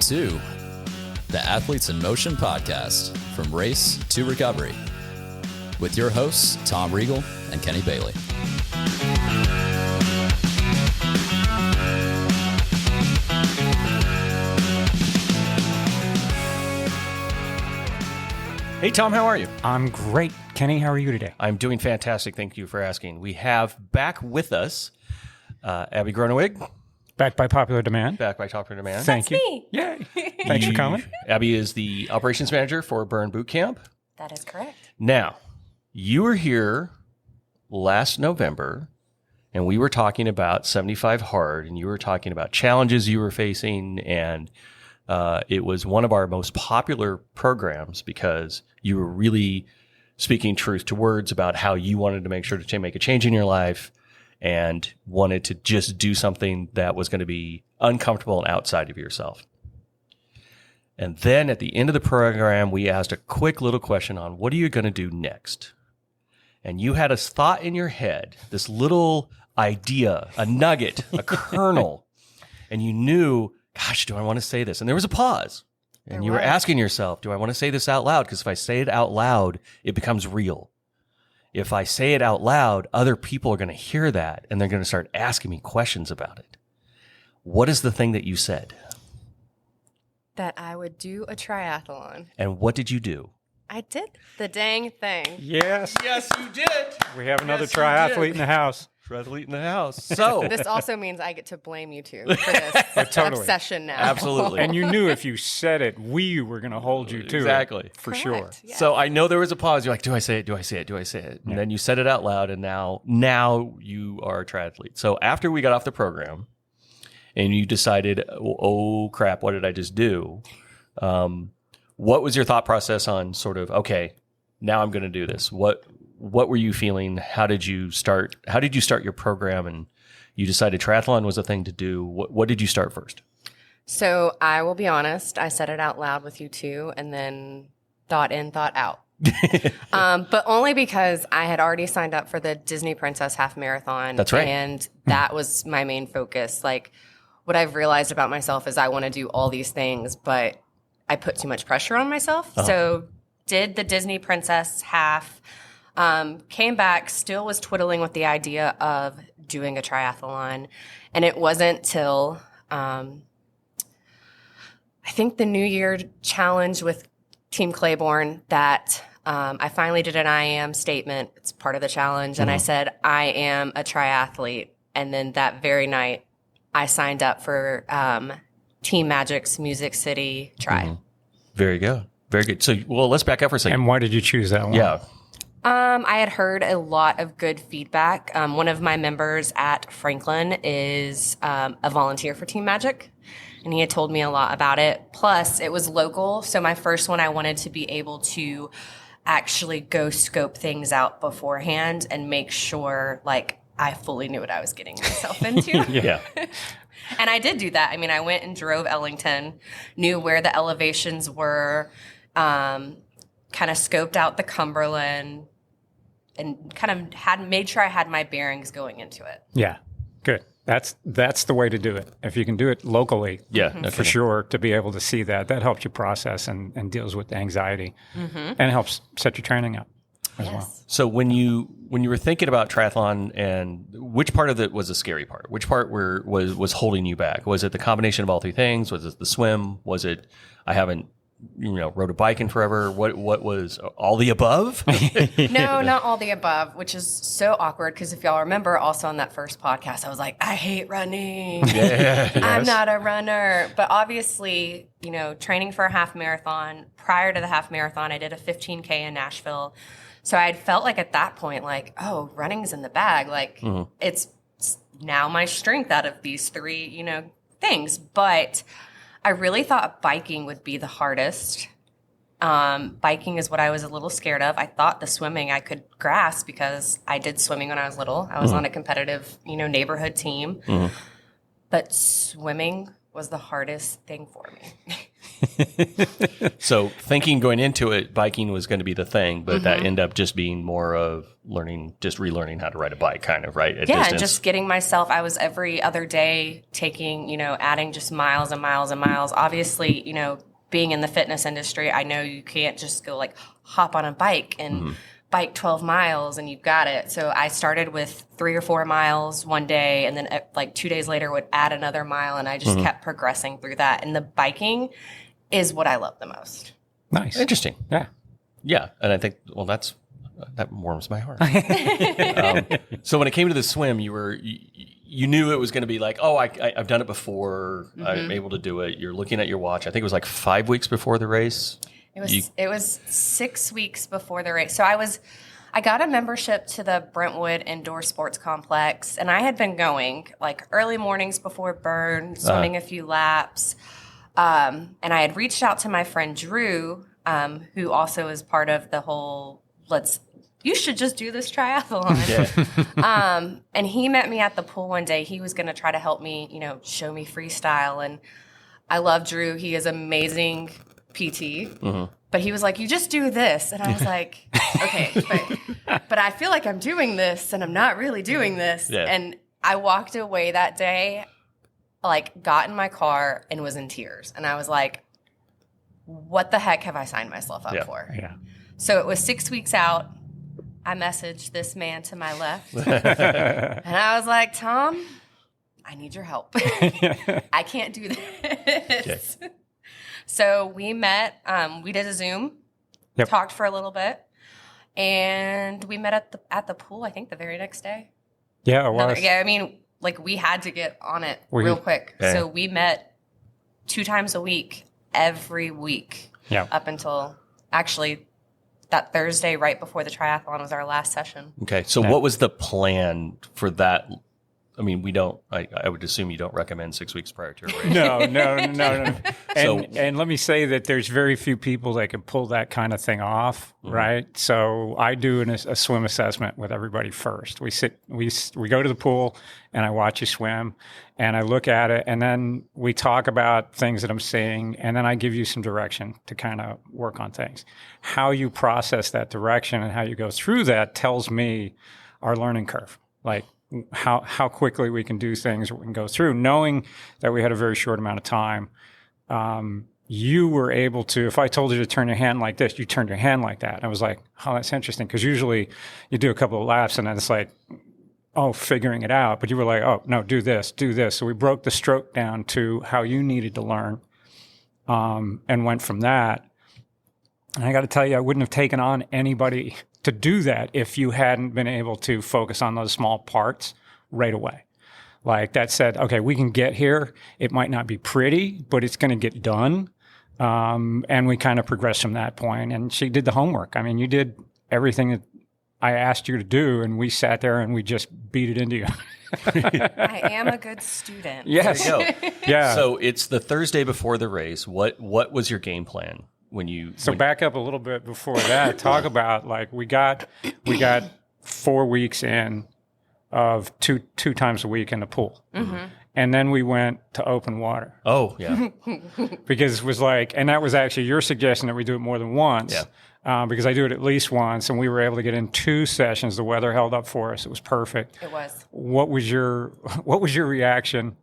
to the Athletes in Motion podcast, From Race to Recovery, with your hosts, Tom Riegel and Kenny Bailey. Hey, Tom, how are you? I'm great. Kenny, how are you today? I'm doing fantastic. Thank you for asking. We have back with us Abby Groeneweg. Back by popular demand. Back by popular demand. Thank you. Me. Yay. Thanks for coming. Abby is the operations manager for Burn Boot Camp. That is correct. Now, you were here last November, and we were talking about 75 Hard, and you were talking about challenges you were facing, and it was one of our most popular programs because you were really speaking truth to words about how you wanted to make sure to make a change in your life and wanted to just do something that was going to be uncomfortable and outside of yourself. And then at the end of the program, we asked a quick little question on what are you going to do next? And you had a thought in your head, this little idea, a nugget, a kernel, and you knew, gosh, do I want to say this? And there was a pause. And you were asking yourself, do I want to say this out loud? Because if I say it out loud, it becomes real. If I say it out loud, other people are going to hear that and they're going to start asking me questions about it. What is the thing that you said? That I would do a triathlon. And what did you do? I did the dang thing. Yes. Yes, you did. We have another triathlete in the house. Triathlete in the house. So This also means I get to blame you two for this totally. obsession now. absolutely. And you knew if you said it, we were going to hold you to Exactly. it. For Correct, sure. yes. So I know there was a pause. You're like, do I say it? Do I say it? Do I say it? And then you said it out loud, and now you are a triathlete. So after we got off the program, and you decided, oh crap, what did I just do? What was your thought process on sort of, okay, now I'm going to do this? What were you feeling? How did you start your program? And you decided triathlon was a thing to do. What did you start first? So I will be honest, I said it out loud with you two and then thought in, thought out. But only because I had already signed up for the Disney Princess Half Marathon. That's right. And that was my main focus. Like, what I've realized about myself is I want to do all these things, but I put too much pressure on myself. So did the Disney Princess Half, came back, still was twiddling with the idea of doing a triathlon. And it wasn't till I think the New Year challenge with Team Claiborne that I finally did an I am statement. It's part of the challenge. And I said, I am a triathlete. And then that very night, I signed up for Team Magic's Music City Tri. Very good. Very good. So, well, let's back up for a second. And why did you choose that one? Yeah. I had heard a lot of good feedback. One of my members at Franklin is a volunteer for Team Magic, and he had told me a lot about it. Plus, it was local, so my first one, I wanted to be able to actually go scope things out beforehand and make sure, like, I fully knew what I was getting myself into. Yeah. And I did do that. I mean, I went and drove Ellington, knew where the elevations were, kind of scoped out the Cumberland, and kind of made sure I had my bearings going into it. Yeah. Good. That's the way to do it. If you can do it locally, Yeah. for sure, to be able to see that helps you process and deals with the anxiety and helps set your training up as well. So when you were thinking about triathlon, and which part of it was the scary part? Which part was holding you back? Was it the combination of all three things? Was it the swim? Was it I haven't rode a bike in forever? What was all the above? No, not all the above, which is so awkward because if y'all remember, also on that first podcast, I was like, I hate running. I'm not a runner. But obviously, training for a half marathon. Prior to the half marathon, I did a 15K in Nashville. So I had felt like at that point, like, oh, running's in the bag. Like, it's now my strength out of these three, things. But I really thought biking would be the hardest. Biking is what I was a little scared of. I thought the swimming I could grasp because I did swimming when I was little. I was on a competitive, neighborhood team. But swimming was the hardest thing for me. So thinking going into it, biking was going to be the thing, but that ended up just being more of relearning how to ride a bike, kind of, right? At Yeah, distance. and just getting myself, I was every other day taking, adding just miles and miles and miles. Obviously, being in the fitness industry, I know you can't just go like hop on a bike and bike 12 miles and you've got it. So I started with 3 or 4 miles one day, and then like 2 days later would add another mile, and I just kept progressing through that. And the biking is what I love the most. Nice. Interesting. Yeah. Yeah. And I think, well, that warms my heart. So when it came to the swim, you knew it was going to be like, oh, I've done it before. I'm able to do it. You're looking at your watch. I think it was like 5 weeks before the race. It was 6 weeks before the race. So I got a membership to the Brentwood Indoor Sports Complex, and I had been going like early mornings before burn, swimming a few laps. And I had reached out to my friend Drew, who also is part of the whole you should just do this triathlon. Yeah. And he met me at the pool one day. He was going to try to help me, show me freestyle. And I love Drew. He is amazing PT. But he was like, you just do this. And I was like, okay, but I feel like I'm doing this and I'm not really doing this. Yeah. And I walked away that day, like got in my car and was in tears. And I was like, what the heck have I signed myself up for? Yeah. So it was 6 weeks out. I messaged this man to my left. And I was like, Tom, I need your help. I can't do this. Okay. So we met, we did a Zoom, talked for a little bit, and we met at the pool, I think the very next day. Yeah, it was. I mean, like we had to get on it real quick. Yeah. So we met 2 times a week, every week, up until actually that Thursday right before the triathlon was our last session. Okay, so what was the plan for that? I mean, I would assume you don't recommend 6 weeks prior to a race. No. And let me say that there's very few people that can pull that kind of thing off, right? So I do a swim assessment with everybody first. We go to the pool, and I watch you swim, and I look at it, and then we talk about things that I'm seeing, and then I give you some direction to kind of work on things. How you process that direction and how you go through that tells me our learning curve, like how quickly we can do things, we can go through, knowing that we had a very short amount of time. You were able to, if I told you to turn your hand like this, you turned your hand like that. I was like, oh, that's interesting. Because usually you do a couple of laps and then it's like, oh, figuring it out. But you were like, oh, no, do this. So we broke the stroke down to how you needed to learn, and went from that. And I got to tell you, I wouldn't have taken on anybody to do that if you hadn't been able to focus on those small parts right away. Like that said, okay, we can get here. It might not be pretty, but it's going to get done. And we kind of progressed from that point. And she did the homework. I mean, you did everything that I asked you to do, and we sat there and we just beat it into you. I am a good student. Yes. There you go. Yeah. So it's the Thursday before the race. What was your game plan? Back up a little bit before that. Talk about like we got 4 weeks in of two times a week in the pool, and then we went to open water. Oh yeah, because it was like, and that was actually your suggestion that we do it more than once. Yeah. Because I do it at least once, and we were able to get in 2 sessions. The weather held up for us; it was perfect. It was. What was your reaction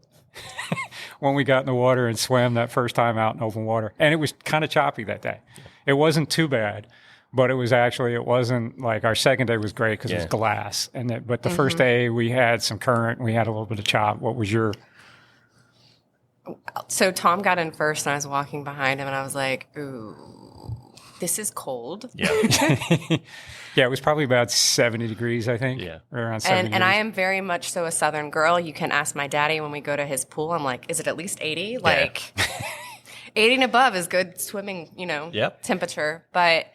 when we got in the water and swam that first time out in open water? And it was kind of choppy that day. It wasn't too bad, but it wasn't like our second day was great because it was glass. But the first day we had some current, we had a little bit of chop. What was your? So Tom got in first, and I was walking behind him, and I was like, ooh, this is cold. Yeah. Yeah, it was probably about 70 degrees, I think. Yeah. Or around 70 degrees. And I am very much so a Southern girl. You can ask my daddy when we go to his pool. I'm like, is it at least 80? Like, 80 and above is good swimming, temperature. But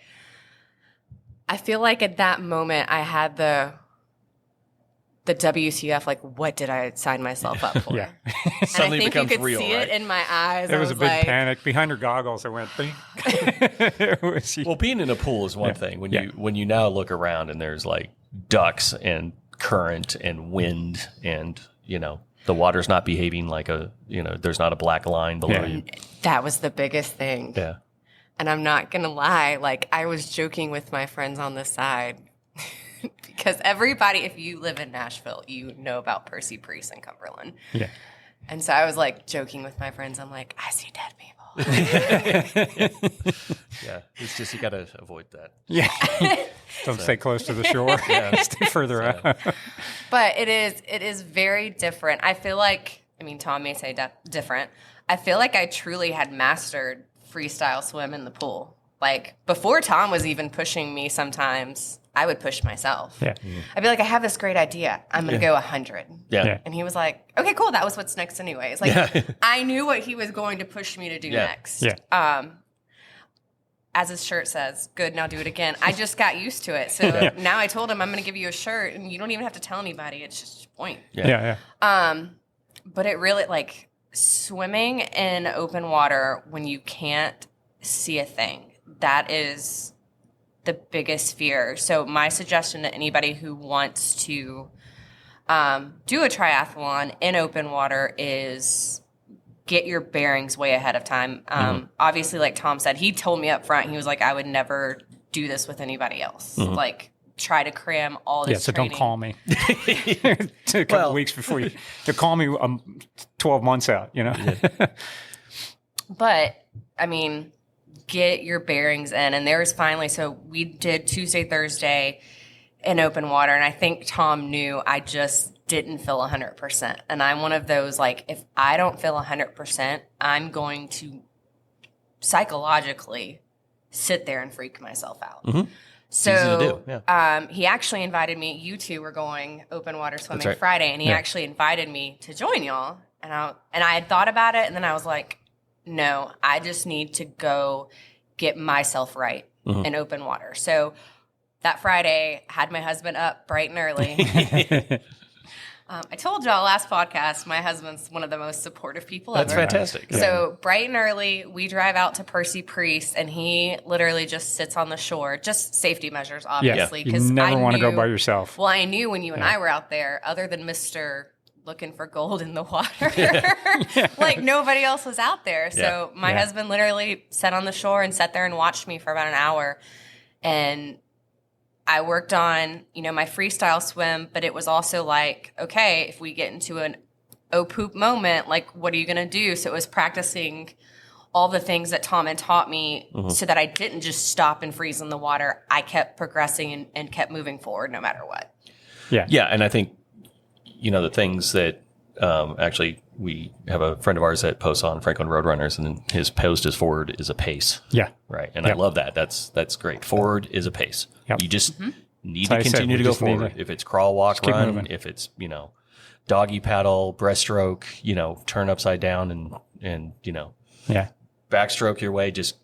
I feel like at that moment I had the WTF, like, what did I sign myself up for? Yeah. And Suddenly I think becomes you could real, see right? it in my eyes. There was a big panic. Behind her goggles, it went, bing. Well, being in a pool is one thing. When you now look around and there's like ducks and current and wind and, the water's not behaving like there's not a black line below you. That was the biggest thing. Yeah. And I'm not going to lie, like I was joking with my friends on the side because everybody, if you live in Nashville, you know about Percy Priest and Cumberland. Yeah. And so I was like joking with my friends. I'm like, I see dead people. Yeah. It's just, you got to avoid that. Yeah. Don't stay close to the shore. Yeah. Stay further out. But it is very different. I feel like, Tom may say different. I feel like I truly had mastered freestyle swim in the pool. Like before Tom was even pushing me sometimes, I would push myself. Yeah. I'd be like, I have this great idea. I'm going to go 100. Yeah. And he was like, okay, cool. That was what's next anyways. Like I knew what he was going to push me to do next. Yeah. As his shirt says, good, now do it again. I just got used to it. So now I told him I'm going to give you a shirt and you don't even have to tell anybody. It's just a point. Yeah. But it really, like, swimming in open water when you can't see a thing, that is the biggest fear. So my suggestion to anybody who wants to do a triathlon in open water is get your bearings way ahead of time. Obviously, like Tom said, he told me up front, he was like, I would never do this with anybody else. Like, try to cram all this training. Don't call me a couple weeks before you call me 12 months out, But get your bearings in. And there was finally, so we did Tuesday, Thursday in open water. And I think Tom knew I just didn't feel 100%. And I'm one of those, like, if I don't feel 100%, I'm going to psychologically sit there and freak myself out. So easy to do. Yeah. He actually invited me. You two were going open water swimming right. Friday, and he actually invited me to join y'all. And I had thought about it, and then I was like, no, I just need to go get myself right in open water. So that Friday, had my husband up bright and early. I told y'all last podcast, my husband's one of the most supportive people That's ever. fantastic. Yeah. So bright and early, we drive out to Percy Priest, and he literally just sits on the shore. Just safety measures, obviously. You never want to go by yourself. Well, I knew when you and I were out there, other than Mr. looking for gold in the water, like nobody else was out there. So my husband literally sat on the shore and sat there and watched me for about an hour. And I worked on, my freestyle swim, but it was also like, okay, if we get into an poop moment, like, what are you going to do? So it was practicing all the things that Tom had taught me so that I didn't just stop and freeze in the water. I kept progressing and kept moving forward no matter what. Yeah. Yeah. And I think, the things that actually we have a friend of ours that posts on Franklin Roadrunners, and his post is forward is a pace. Yeah. Right. And I love that. That's great. Forward is a pace. Yep. You just need to continue to go forward. If it's crawl, walk, run, moving. if it's, doggy paddle, breaststroke, turn upside down and backstroke your way, just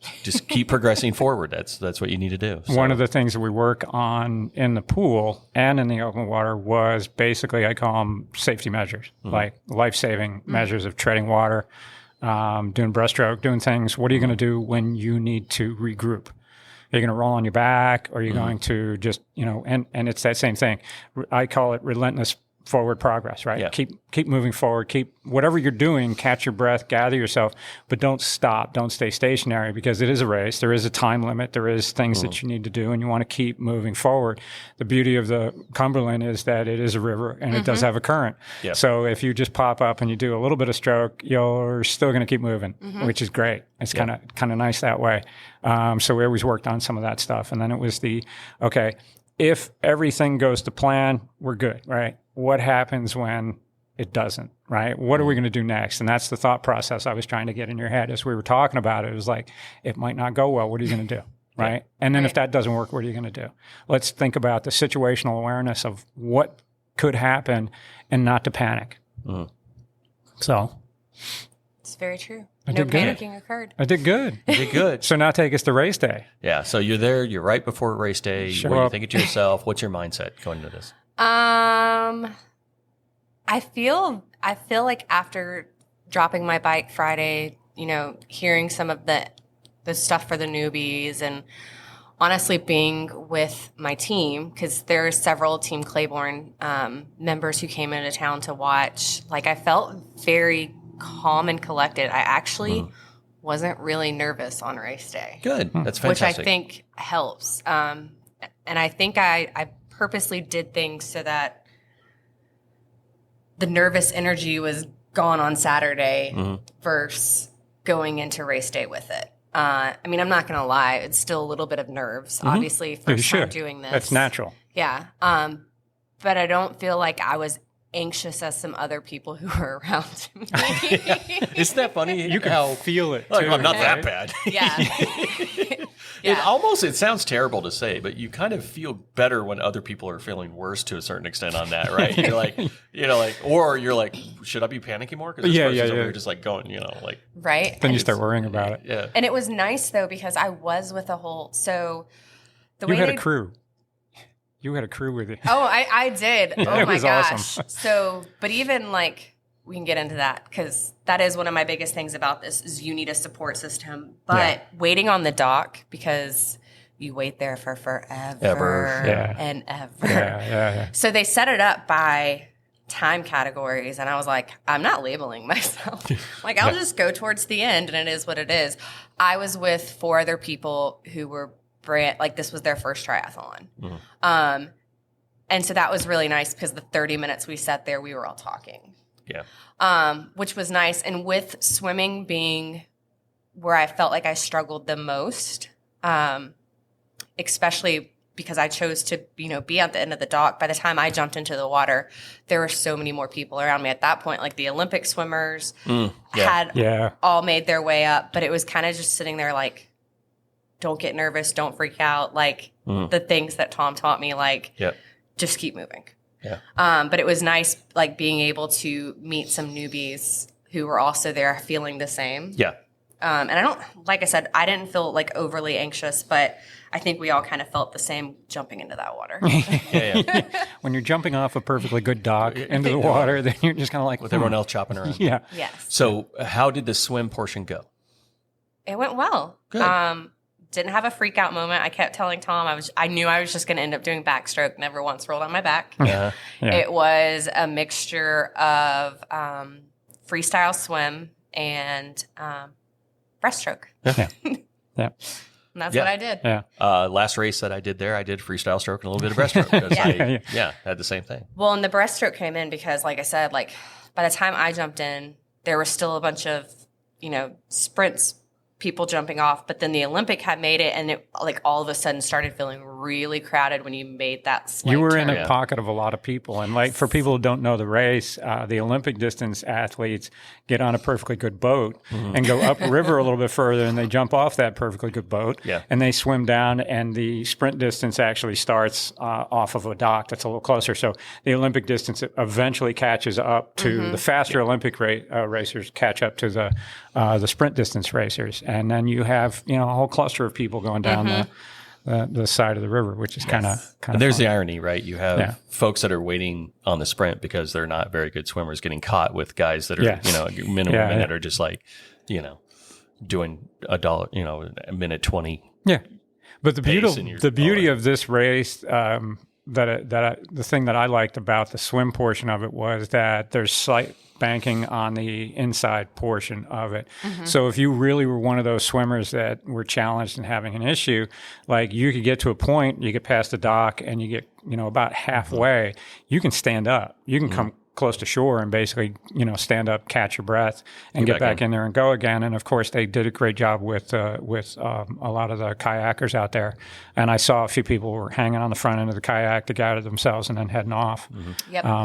keep progressing forward. That's what you need to do. So. One of the things that we work on in the pool and in the open water was basically, I call them safety measures, like life-saving measures of treading water, doing breaststroke, doing things. What are you going to do when you need to regroup? Are you going to roll on your back? Or are you going to just, and it's that same thing. I call it relentless forward progress, right? Yeah. Keep moving forward. Keep whatever you're doing, catch your breath, gather yourself, but don't stop. Don't stay stationary, because it is a race. There is a time limit. There is things that you need to do, and you want to keep moving forward. The beauty of the Cumberland is that it is a river and it does have a current. Yep. So if you just pop up and you do a little bit of stroke, you're still going to keep moving, which is great. It's kind of nice that way. So we always worked on some of that stuff. And then it was okay, if everything goes to plan, we're good, right? What happens when it doesn't, right? What are we going to do next? And that's the thought process I was trying to get in your head as we were talking about it. It was like, it might not go well. What are you going to do, right? And then if that doesn't work, what are you going to do? Let's think about the situational awareness of what could happen and not to panic. So. It's very true. I No did good. panicking occurred. I did good. You did good. So now take us to race day. Yeah. So you're there. You're right before race day. Show What are you up. thinking to yourself? What's your mindset going into this? I feel like after dropping my bike Friday, hearing some of the stuff for the newbies and honestly being with my team, because there are several Team Claiborne members who came into town to watch. Like, I felt very calm and collected. I actually wasn't really nervous on race day. Good. That's fantastic. Which I think helps. And I think I purposely did things so that the nervous energy was gone on Saturday versus going into race day with it. I mean, I'm not going to lie. It's still a little bit of nerves. Obviously, first time doing this. That's natural. Yeah. But I don't feel like I was anxious as some other people who were around me. Isn't that funny? You can feel it, too. Like, I'm not that bad. Yeah. It sounds terrible to say, but you kind of feel better when other people are feeling worse to a certain extent on that, right? Or you're like, should I be panicking more? Because this person's over here just like going, Right. Then you start worrying about it. Yeah. And it was nice though, because I was with a whole, You had a crew. You had a crew with you. Oh, I did. Yeah, oh my gosh. Awesome. So, but even like, we can get into that because that is one of my biggest things about this is you need a support system. But waiting on the dock, because you wait there for forever and ever. Yeah. So they set it up by time categories, and I was like, I'm not labeling myself. Like, I'll just go towards the end, and it is what it is. I was with 4 other people who were this was their first triathlon. And so that was really nice because the 30 minutes we sat there, we were all talking. Yeah. Which was nice. And with swimming being where I felt like I struggled the most, especially because I chose to, be at the end of the dock. By the time I jumped into the water, there were so many more people around me at that point. Like the Olympic swimmers had all made their way up, but it was kind of just sitting there like, don't get nervous, don't freak out. Like the things that Tom taught me, just keep moving. Yeah. But it was nice, like being able to meet some newbies who were also there feeling the same. Yeah. And like I said, I didn't feel like overly anxious, but I think we all kind of felt the same jumping into that water. When you're jumping off a perfectly good dock into the water, then you're just kind of like, with everyone else chopping around. Yeah. Yes. So how did the swim portion go? It went well. Good. Didn't have a freak out moment. I kept telling Tom I knew I was just going to end up doing backstroke. Never once rolled on my back. It was a mixture of freestyle swim and breaststroke. Yeah. And that's what I did. Yeah. Last race that I did there, I did freestyle stroke and a little bit of breaststroke because I had the same thing. Well, and the breaststroke came in because, like I said, like by the time I jumped in, there was still a bunch of sprints. People jumping off, but then the Olympic had made it, and it like all of a sudden started feeling really crowded when you made that slight You were turn. in a pocket of a lot of people, and like for people who don't know the race, the Olympic distance athletes get on a perfectly good boat and go upriver a little bit further, and they jump off that perfectly good boat, and they swim down, and the sprint distance actually starts off of a dock that's a little closer. So the Olympic distance eventually catches up to the faster Olympic racers catch up to the sprint distance racers. And then you have, a whole cluster of people going down the side of the river, which is kind of There's fun. the irony, right? You have folks that are waiting on the sprint because they're not very good swimmers getting caught with guys that are, minimum minute are just like, doing a minute 20. Yeah. But the beauty of this race, the thing that I liked about the swim portion of it was that there's slight banking on the inside portion of it. So if you really were one of those swimmers that were challenged and having an issue, like you could get to a point, you get past the dock and you get, about halfway, you can stand up. You can come close to shore and basically, stand up, catch your breath, and get back in there and go again. And of course, they did a great job with a lot of the kayakers out there. And I saw a few people were hanging on the front end of the kayak to guide themselves and then heading off,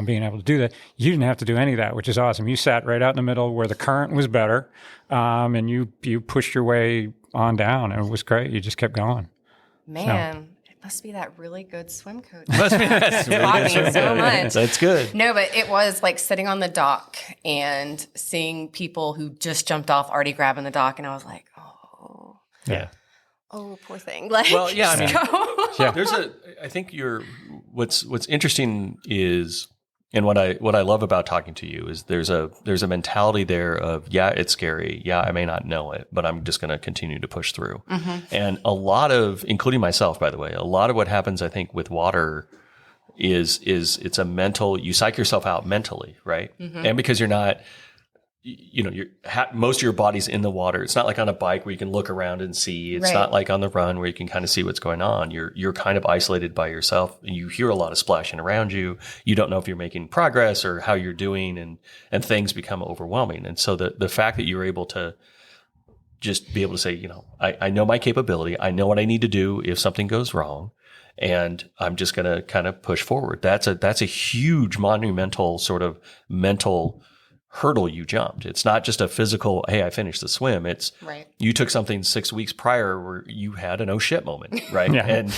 being able to do that. You didn't have to do any of that, which is awesome. You sat right out in the middle where the current was better, and you pushed your way on down, and it was great. You just kept going. Man. Must be that really good swim coach. Must be that taught me so much. That's good. No, but it was like sitting on the dock and seeing people who just jumped off already grabbing the dock, and I was like, oh, poor thing. Like, well, yeah, I mean, there's I think what's interesting is And what I love about talking to you is there's a mentality there of, yeah, it's scary. Yeah, I may not know it, but I'm just going to continue to push through. And a lot of, including myself, by the way, a lot of what happens, I think, with water is it's a mental, you psych yourself out mentally, right? And because you're not, most of your body's in the water. It's not like on a bike where you can look around and see. It's not like on the run where you can kind of see what's going on. You're kind of isolated by yourself, and you hear a lot of splashing around you. You don't know if you're making progress or how you're doing, and things become overwhelming. And so the fact that you're able to just be able to say, I know my capability. I know what I need to do if something goes wrong, and I'm just going to kind of push forward. That's a huge monumental sort of mental hurdle you jumped. It's not just a physical, hey, I finished the swim. It's you took something 6 weeks prior where you had an oh shit moment, right? And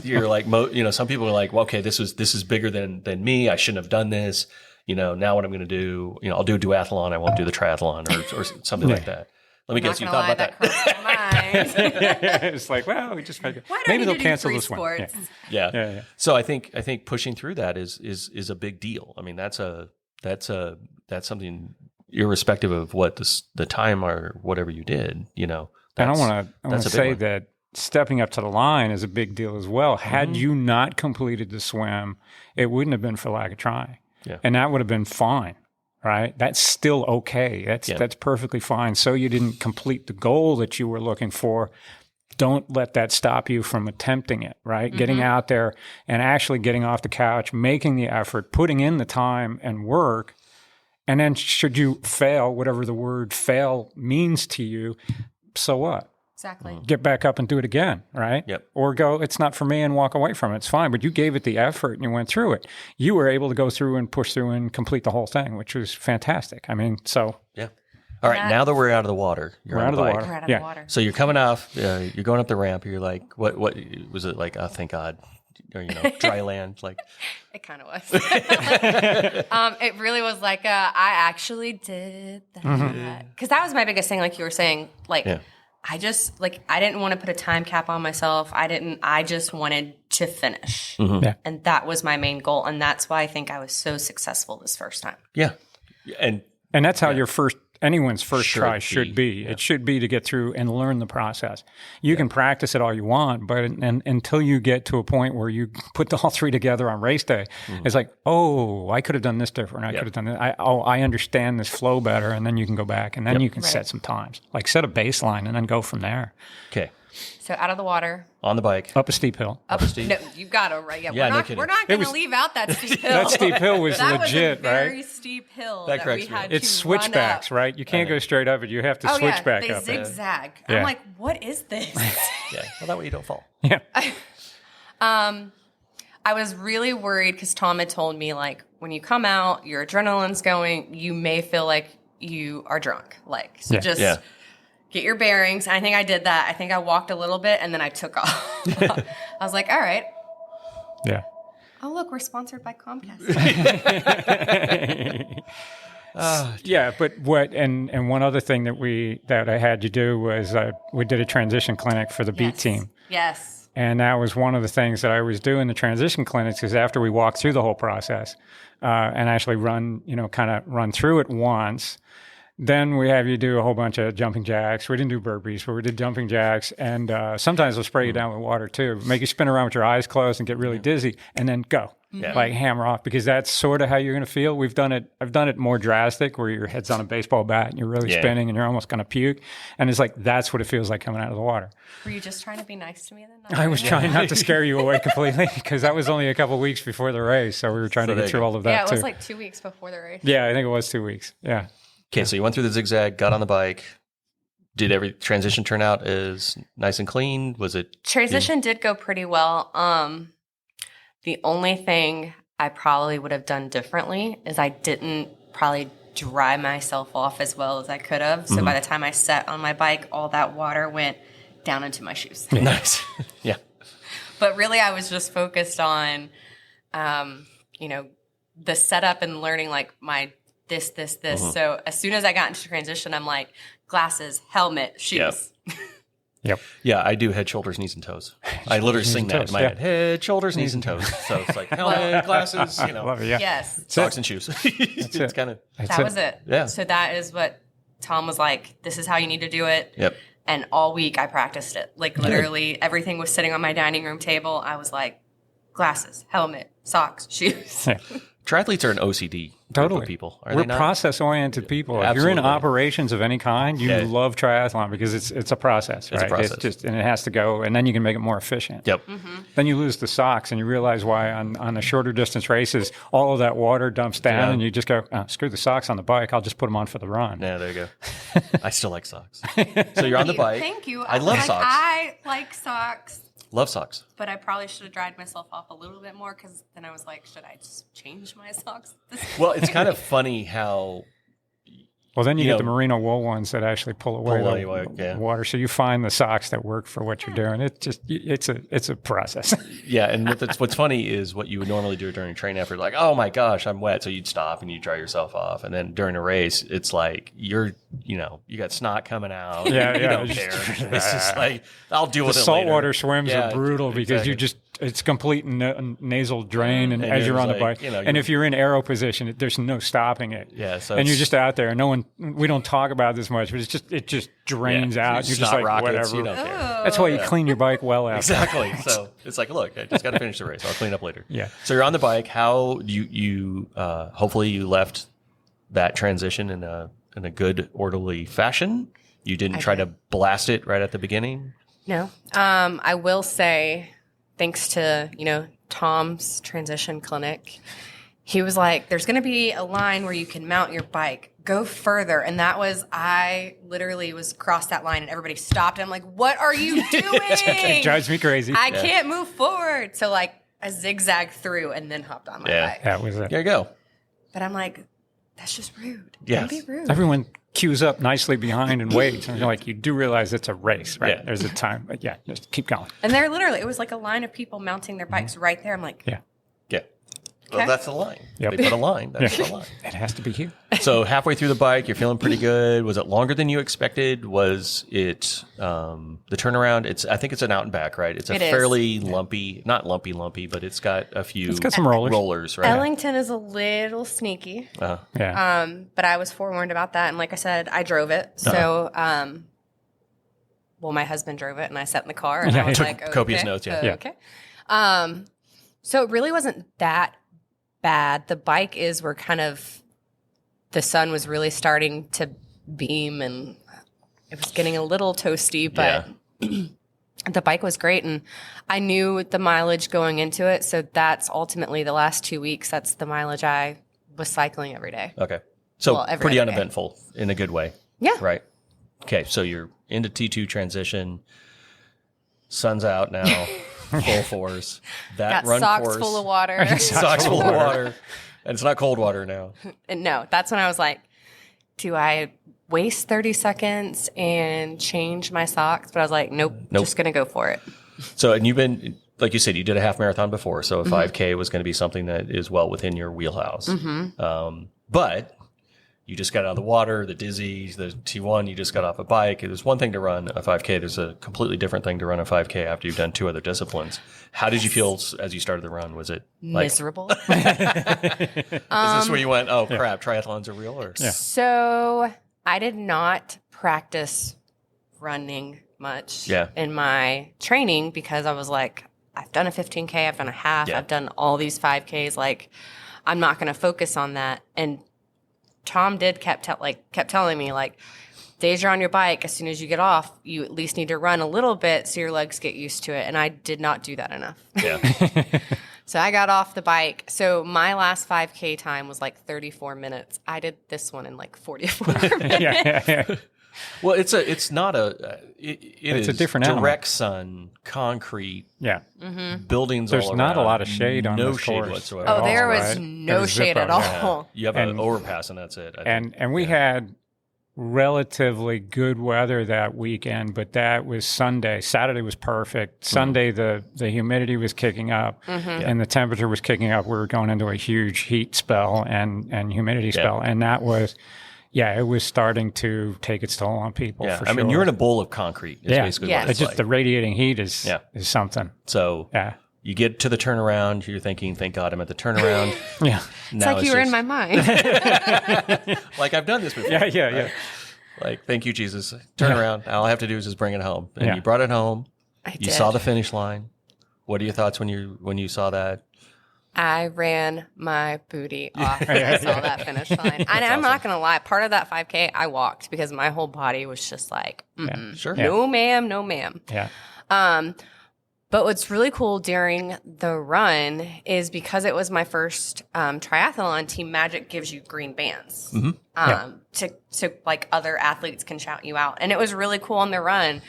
you're like, some people are like, well, okay, this is bigger than me. I shouldn't have done this. Now what I'm going to do, I'll do a duathlon. I won't do the triathlon or something like that. Let me guess, you thought about that. It's like, well, we just maybe they'll cancel this one. Yeah. So I think pushing through that is a big deal. I mean, that's something irrespective of what the time or whatever you did, And I want to say that stepping up to the line is a big deal as well. Had you not completed the swim, it wouldn't have been for lack of trying. Yeah. And that would have been fine. Right? That's still okay. That's perfectly fine. So you didn't complete the goal that you were looking for. Don't let that stop you from attempting it, right? Getting out there and actually getting off the couch, making the effort, putting in the time and work. And then should you fail, whatever the word fail means to you, so what? Exactly. Get back up and do it again, right? Yep. Or go, it's not for me, and walk away from it. It's fine, but you gave it the effort and you went through it. You were able to go through and push through and complete the whole thing, which was fantastic. I mean, so. Yeah. All right, now that we're out of the water, we're out of the water. We're out of the water. So you're coming off, you're going up the ramp, you're like, what was it like? Oh, thank God. Or, dry land, like. It kind of was. It really was like, I actually did that. Because that was my biggest thing, like you were saying, I just, I didn't want to put a time cap on myself. I just wanted to finish. And that was my main goal. And that's why I think I was so successful this first time. Yeah. And that's how anyone's first try should be. Yeah. It should be to get through and learn the process. You can practice it all you want, but until you get to a point where you put all three together on race day, it's like, oh, I could have done this different. I could have done that. I understand this flow better, and then you can go back, and then you can set some times. Like set a baseline and then go from there. Okay. So out of the water. On the bike. Up a steep hill. Up a steep. No, you've got to, right? Yeah, we're not going to leave out that steep hill. That steep hill was legit, was a right? very steep hill that we had It's switchbacks, right? You can't go straight up it. You have to switch back up. They zigzag. I'm like, what is this? Well, that way you don't fall. Yeah. I was really worried because Tom had told me, when you come out, your adrenaline's going, you may feel like you are drunk. Get your bearings. I think I did that. I think I walked a little bit and then I took off. I was like, all right. Yeah. Oh, look, we're sponsored by Comcast. But one other thing that I had you do was we did a transition clinic for the beat team. Yes. And that was one of the things that I was doing the transition clinics is after we walked through the whole process and actually run through it once. Then we have you do a whole bunch of jumping jacks. We didn't do burpees, but we did jumping jacks. And sometimes we'll spray you down with water too. Make you spin around with your eyes closed and get really dizzy and then go. Like hammer off because that's sort of how you're going to feel. I've done it more drastic where your head's on a baseball bat and you're really spinning and you're almost going to puke. And it's like, that's what it feels like coming out of the water. Were you just trying to be nice to me then? I was trying not to scare you away completely because that was only a couple of weeks before the race. So we were trying to get through all of that too. Yeah, it was 2 weeks before the race. Yeah, I think it was 2 weeks. Yeah. Okay, so you went through the zigzag, got on the bike. Did every transition turn out as nice and clean? Was it? Transition did go pretty well. The only thing I probably would have done differently is I didn't probably dry myself off as well as I could have. So by the time I sat on my bike, all that water went down into my shoes. Nice. Yeah. But really, I was just focused on, the setup and learning my this. So as soon as I got into transition, I'm like, glasses, helmet, shoes. Yep. Yeah, I do head, shoulders, knees, and toes. I literally sing that in my head. Head, shoulders, knees, and toes. So it's like helmet, glasses, Love it, yeah. Yes. socks and shoes. It's kind of That was it. Yeah. So that is what Tom was like, this is how you need to do it. Yep. And all week I practiced it. Like literally everything was sitting on my dining room table. I was like, glasses, helmet, socks, shoes. Triathletes are an OCD group of people. Are We're they not? process-oriented people. If Absolutely. you're in operations of any kind, you love triathlon because it's a process, right? It's a process. And it has to go, and then you can make it more efficient. Yep. Then you lose the socks, and you realize why on the shorter distance races, all of that water dumps down, and you just go, screw the socks on the bike. I'll just put them on for the run. Yeah, there you go. I still like socks. So you're on the bike. Thank you. I love socks. I like socks. Love socks. But I probably should have dried myself off a little bit more because then I was like, should I just change my socks? Well, it's kind of funny how... Well, then you get the merino wool ones that actually pull away the water. So you find the socks that work for what you're doing. It's a process. Yeah, and what's funny is what you would normally do during a train effort, like, oh my gosh, I'm wet. So you'd stop and you dry yourself off. And then during a race, it's like you got snot coming out. Yeah, you don't care. It's just like, I'll deal with it later. Saltwater swims are brutal because exactly. it's complete nasal drain, and as you're on the bike, and if you're in aero position, there's no stopping it. Yeah, so and you're just out there, and we don't talk about this much, but it just drains out. You're just like rockets, whatever. You don't care. That's why you clean your bike well after. Exactly. So it's like, look, I just got to finish the race. I'll clean up later. Yeah. So you're on the bike. How you hopefully you left that transition in a good orderly fashion. You didn't try to blast it right at the beginning. No. I will say, thanks to, Tom's transition clinic, he was like, there's going to be a line where you can mount your bike, go further. And that was, I literally was crossed that line and everybody stopped. And I'm like, what are you doing? It drives me crazy. I can't move forward. So like I zigzagged through and then hopped on my bike. That was it. There you go. But I'm like, that's just rude. Yes. Don't be rude. Everyone queues up nicely behind and waits. And you're like, you do realize it's a race, right? Yeah. There's a time. But just keep going. And they're literally, it was like a line of people mounting their bikes right there. I'm like, Yeah. Yeah. Well, that's the line. Yep. They put a line. That's the line. It has to be here. So halfway through the bike, you're feeling pretty good. Was it longer than you expected? Was it the turnaround? I think it's an out and back, right? It's a fairly lumpy, not lumpy, but it's got a few. It's got some rollers, right? Ellington is a little sneaky. Yeah. But I was forewarned about that. And like I said, I drove it. So, my husband drove it and I sat in the car and I was took like, okay, copious notes. Yeah. Okay. So it really wasn't that bad. The bike is where kind of the sun was really starting to beam and it was getting a little toasty, but the bike was great. And I knew the mileage going into it. So that's ultimately the last 2 weeks. That's the mileage I was cycling every day. Okay. So pretty other day. uneventful in a good way. Yeah. Right. Okay. So you're into T2 transition. Sun's out now. Full force. That Got run socks course. full of water. Socks full of water. And it's not cold water now. And no, that's when I was like, do I waste 30 seconds and change my socks? But I was like, nope. Just going to go for it. So, and you've been, like you said, you did a half marathon before. So a 5K was going to be something that is well within your wheelhouse. But you just got out of the water, the dizzy, the T1, you just got off a bike. It was one thing to run a 5K. There's a completely different thing to run a 5K after you've done two other disciplines. How did you feel as you started the run? Was it like, miserable? Is this where you went, oh crap, triathlons are real? Or? Yeah. So I did not practice running much in my training because I was like, I've done a 15K, I've done a half, I've done all these 5Ks. Like, I'm not going to focus on that. And Tom kept telling me, like, days you're on your bike, as soon as you get off, you at least need to run a little bit so your legs get used to it. And I did not do that enough. Yeah. So I got off the bike. So my last 5K time was like 34 minutes. I did this one in like 44 minutes. Yeah. Well, it's not it's a different direct animal. sun, concrete, buildings. There's all around. not a lot of shade on no this shade course. whatsoever. Oh, there was right? no There's shade at zippo, all. You have an overpass, and that's it. I think. And we had relatively good weather that weekend, but that was Sunday. Saturday was perfect. Sunday, the humidity was kicking up and the temperature was kicking up. We were going into a huge heat spell and humidity spell. And that was, Yeah, it was starting to take its toll on people. Yeah, for I mean, sure. you're in a bowl of concrete. Is basically what It's it's just like. the radiating heat is something. So you get to the turnaround, you're thinking, thank God I'm at the turnaround. Yeah. It's like you were in my mind. Like I've done this before. Yeah. Like, thank you, Jesus. Turn around. All I have to do is just bring it home. And you brought it home. You saw the finish line. What are your thoughts when you saw that? I ran my booty off when I saw that finish line. And I'm not going to lie. Part of that 5K, I walked because my whole body was just like, no ma'am, no ma'am. Yeah. But what's really cool during the run is because it was my first triathlon, Team Magic gives you green bands to like other athletes can shout you out. And it was really cool on the run.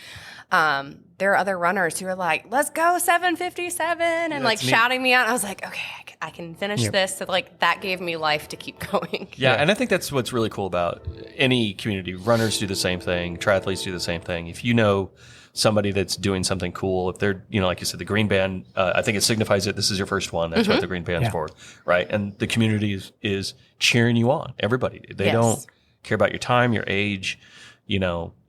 There are other runners who are like, let's go 7:57 and like shouting me out. I was like, okay, I can finish this. So like that gave me life to keep going. Yeah, and I think that's what's really cool about any community. Runners do the same thing. Triathletes do the same thing. If you know somebody that's doing something cool, if they're, like you said, the green band, I think it signifies that this is your first one. That's what the green band's for, right? And the community is cheering you on. Everybody. They don't care about your time, your age,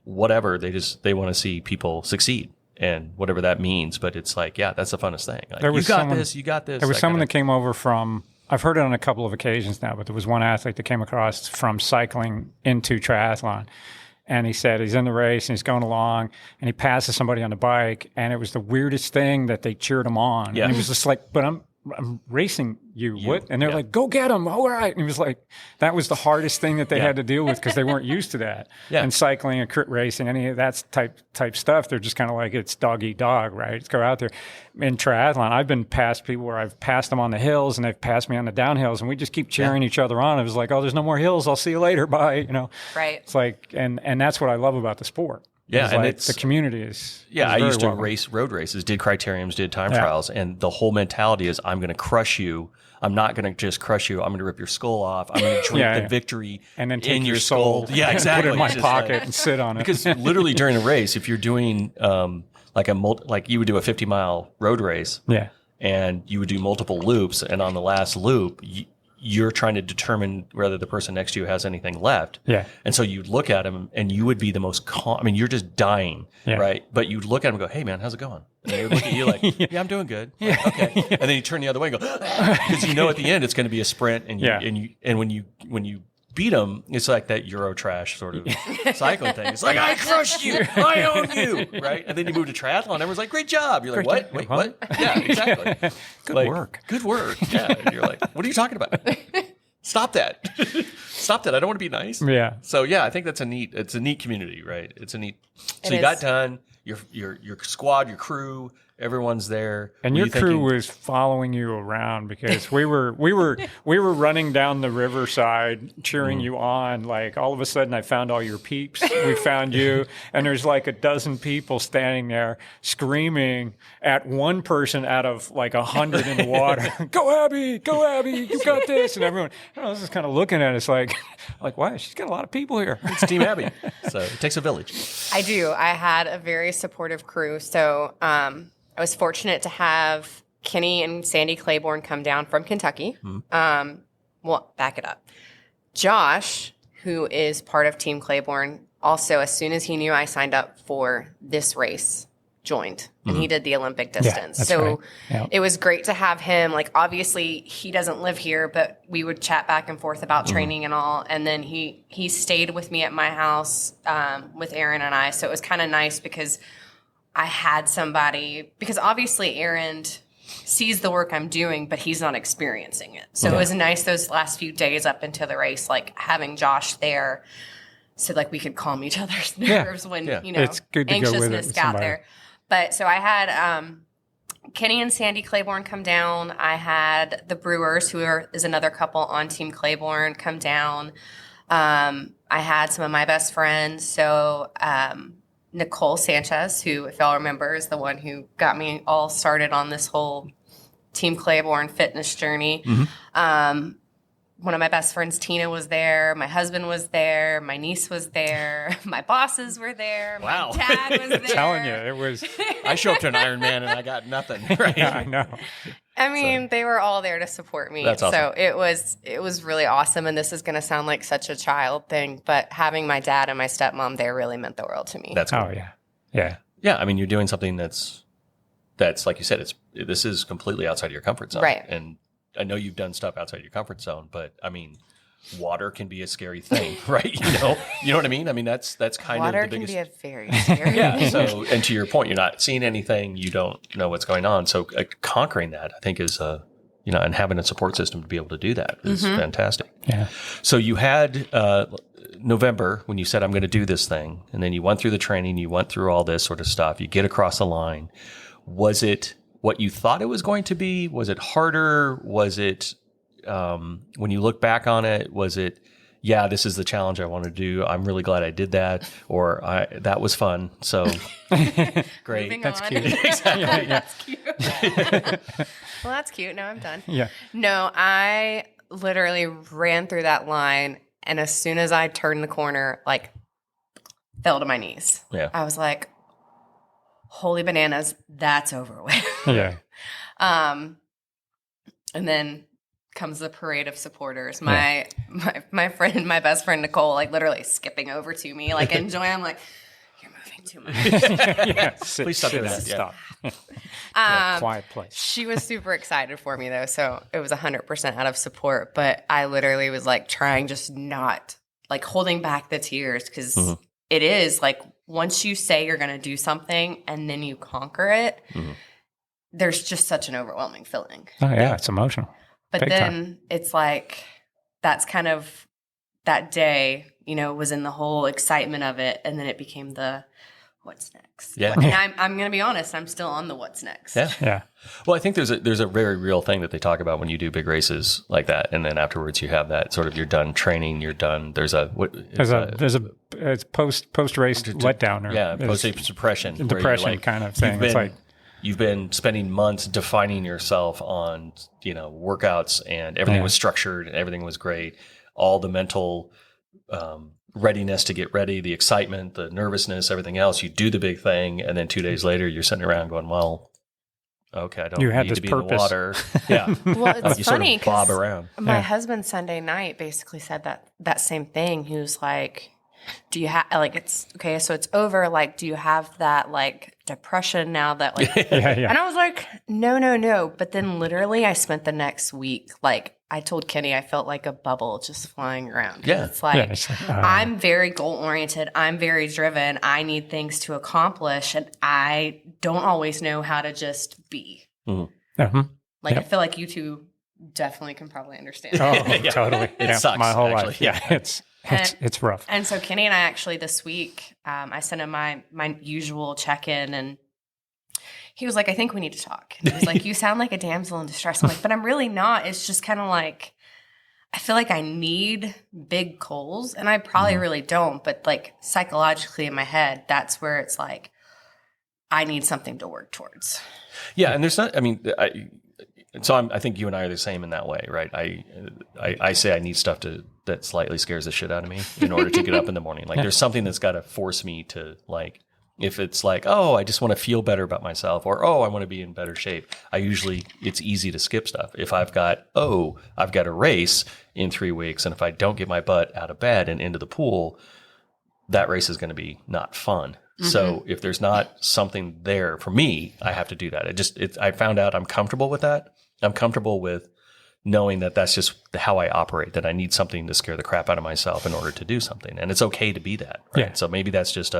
whatever. They want to see people succeed. And whatever that means, but it's like, that's the funnest thing. Like, you got this. There was someone that came over from, I've heard it on a couple of occasions now, but there was one athlete that came across from cycling into triathlon. And he said he's in the race and he's going along and he passes somebody on the bike. And it was the weirdest thing that they cheered him on. Yeah. And he was just like, but I'm racing you. What? And they're like, go get him. All right. And he was like, that was the hardest thing that they had to deal with because they weren't used to that. And cycling and crit racing, any of that type stuff, they're just kind of like, it's dog eat dog, right? Let's go out there. In triathlon, I've been past people where I've passed them on the hills and they've passed me on the downhills and we just keep cheering each other on. It was like, oh, there's no more hills. I'll see you later. Bye. Right. It's like, and that's what I love about the sport. Yeah, and like the community is. Yeah, I used to race road races, did criteriums, did time trials, and the whole mentality is I'm going to crush you. I'm not going to just crush you. I'm going to rip your skull off. I'm going to drink the victory and then take in your soul. Yeah, exactly. Put it in my pocket and sit on it. Because literally during a race, if you're doing like you would do a 50-mile road race, and you would do multiple loops, and on the last loop, you're trying to determine whether the person next to you has anything left. Yeah. And so you'd look at him and you would be the most calm. I mean, you're just dying, right? But you'd look at him and go, hey, man, how's it going? And they would look at you like, yeah, I'm doing good. Like, okay. And then you turn the other way and go, because at the end it's going to be a sprint. And when you beat them, it's like that Euro trash sort of cycling thing. It's like, I crushed you. I own you. Right? And then you move to triathlon. Everyone's like, great job. You're like, what? Wait, what? Yeah, exactly. Good work. Good work. Yeah. And you're like, what are you talking about? Stop that. Stop that. I don't want to be nice. Yeah. So I think it's a neat community, right? It's a neat. So you got done. Your squad, your crew, everyone's there. And your crew was following you around because we were running down the riverside cheering you on. Like all of a sudden I found all your peeps. We found you and there's like a dozen people standing there screaming at one person out of like 100 in the water. Go Abby, you got this. And everyone I was just kind of looking at us like wow, she's got a lot of people here. It's Team Abby. So it takes a village. I do. I had a very supportive crew. So I was fortunate to have Kenny and Sandy Claiborne come down from Kentucky. Well, back it up. Josh, who is part of Team Claiborne, also, as soon as he knew I signed up for this race, joined. And he did the Olympic distance. It was great to have him. Like, obviously, he doesn't live here, but we would chat back and forth about training and all. And then he stayed with me at my house with Aaron and I. So it was kind of nice because I had somebody, because obviously Aaron sees the work I'm doing, but he's not experiencing it. So it was nice those last few days up into the race, like having Josh there so like we could calm each other's nerves when, it's good to anxiousness got there. But so I had Kenny and Sandy Claiborne come down. I had the Brewers, is another couple on Team Claiborne, come down. I had some of my best friends. So Nicole Sanchez, who, if y'all remember, is the one who got me all started on this whole Team Claiborne fitness journey. one of my best friends, Tina, was there. My husband was there. My niece was there. My bosses were there. Wow. My dad was there. I'm telling you, it was. I show up to an Ironman and I got nothing. Right? Yeah, I know. I mean, they were all there to support me. That's awesome. So it was really awesome. And this is going to sound like such a child thing, but having my dad and my stepmom there really meant the world to me. That's cool. Oh, yeah. Yeah. Yeah. I mean, you're doing something that's like you said, this is completely outside your comfort zone. Right. And I know you've done stuff outside your comfort zone, but I mean, water can be a scary thing, right? You know what I mean? I mean, that's kind Water of the biggest. can be a very scary Yeah. So, and to your point, you're not seeing anything. You don't know what's going on. So conquering that, I think is, and having a support system to be able to do that is fantastic. Yeah. So you had November when you said, I'm going to do this thing. And then you went through the training, you went through all this sort of stuff. You get across the line. Was it what you thought it was going to be? Was it harder? Was it, when you look back on it, was it, yeah, this is the challenge I want to do. I'm really glad I did that. Or that was fun. So great. Moving That's on. cute. Exactly. That's cute. Well, that's cute. Now I'm done. Yeah. No, I literally ran through that line, and as soon as I turned the corner, like, fell to my knees. Yeah. I was like, holy bananas, that's over with. Yeah. And then comes the parade of supporters. My friend, my best friend Nicole, like literally skipping over to me, like enjoying. I'm like, you're moving too much. Yeah. Please stop doing that. Stop. Quiet place. She was super excited for me though, so it was 100% out of support. But I literally was like trying, just not like holding back the tears, because it is like once you say you're going to do something and then you conquer it, there's just such an overwhelming feeling. Oh, yeah. It's emotional. But Big then time. it's like that's kind of that day, was in the whole excitement of it, and then it became the what's next. Yeah. And I'm going to be honest, I'm still on the what's next. Yeah. Yeah. Well, I think there's a very real thing that they talk about when you do big races like that, and then afterwards you have that sort of you're done training, you're done. It's post race letdown or post race suppression, where you're depression like, kind of thing. It's like you've been spending months defining yourself on workouts, and everything was structured and everything was great. All the mental readiness to get ready, the excitement, the nervousness, everything else. You do the big thing, and then 2 days later, you're sitting around going, "Well, okay, I don't need to be in the water." Yeah. Well, it's you funny sort of bob because around. my husband Sunday night basically said that same thing. He was like, "Do you have it's okay? So it's over. Like, do you have that like depression now that like?" yeah. And I was like, no. But then literally, I spent the next week like. I told Kenny I felt like a bubble just flying around. Yeah. It's like, Yeah, I'm very goal-oriented. I'm very driven. I need things to accomplish, and I don't always know how to just be. Mm-hmm. Like, I feel like you two definitely can probably understand. Oh, totally. It sucks, my whole actually. life. Yeah, it's rough. And so Kenny and I actually this week, I sent him my usual check-in, and he was like, I think we need to talk. And he was like, you sound like a damsel in distress. I'm like, but I'm really not. It's just kind of like, I feel like I need big goals, and I probably really don't. But like psychologically in my head, that's where it's like, I need something to work towards. Yeah. And there's not, I think you and I are the same in that way, right? I say I need stuff that slightly scares the shit out of me in order to get up in the morning. Like there's something that's got to force me to like, if it's like, oh, I just want to feel better about myself, or, oh, I want to be in better shape. It's easy to skip stuff. If I've got a race in 3 weeks, and if I don't get my butt out of bed and into the pool, that race is going to be not fun. So if there's not something there for me, I have to do that. I found out I'm comfortable with that. I'm comfortable with knowing that that's just how I operate, that I need something to scare the crap out of myself in order to do something. And it's okay to be that. Right? Yeah. So maybe that's just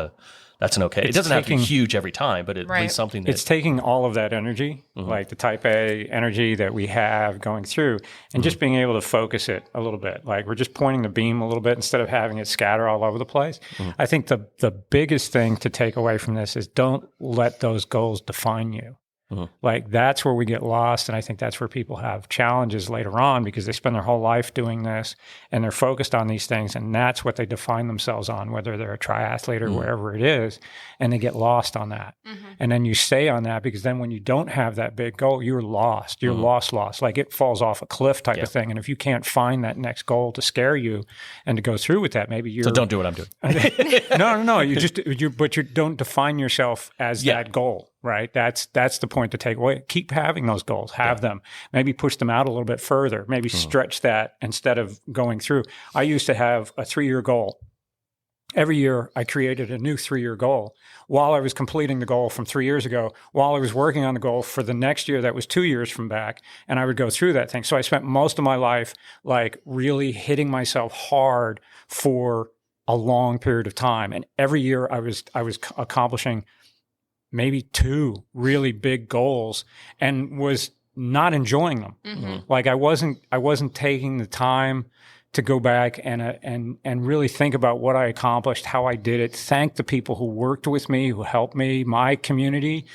that's an okay. It doesn't have to be huge every time, but at least something that it's taking all of that energy, like the type A energy that we have going through, and just being able to focus it a little bit. Like we're just pointing the beam a little bit instead of having it scatter all over the place. I think the biggest thing to take away from this is don't let those goals define you. Like that's where we get lost. And I think that's where people have challenges later on because they spend their whole life doing this and they're focused on these things. And that's what they define themselves on, whether they're a triathlete or wherever it is. And they get lost on that. And then you stay on that because then when you don't have that big goal, you're lost. You're lost. Like it falls off a cliff type of thing. And if you can't find that next goal to scare you and to go through with that, maybe you're... So don't do what I'm doing. No. But you don't define yourself as that goal. Right. That's the point to take away. Keep having those goals, have them, maybe push them out a little bit further, maybe stretch that instead of going through. I used to have a 3-year goal. Every year I created a new 3-year goal while I was completing the goal from 3 years ago, while I was working on the goal for the next year that was 2 years from back. And I would go through that thing. So I spent most of my life like really hitting myself hard for a long period of time. And every year I was accomplishing maybe 2 really big goals and was not enjoying them. Like I wasn't taking the time to go back and really think about what I accomplished, how I did it, thank the people who worked with me, who helped me, my community,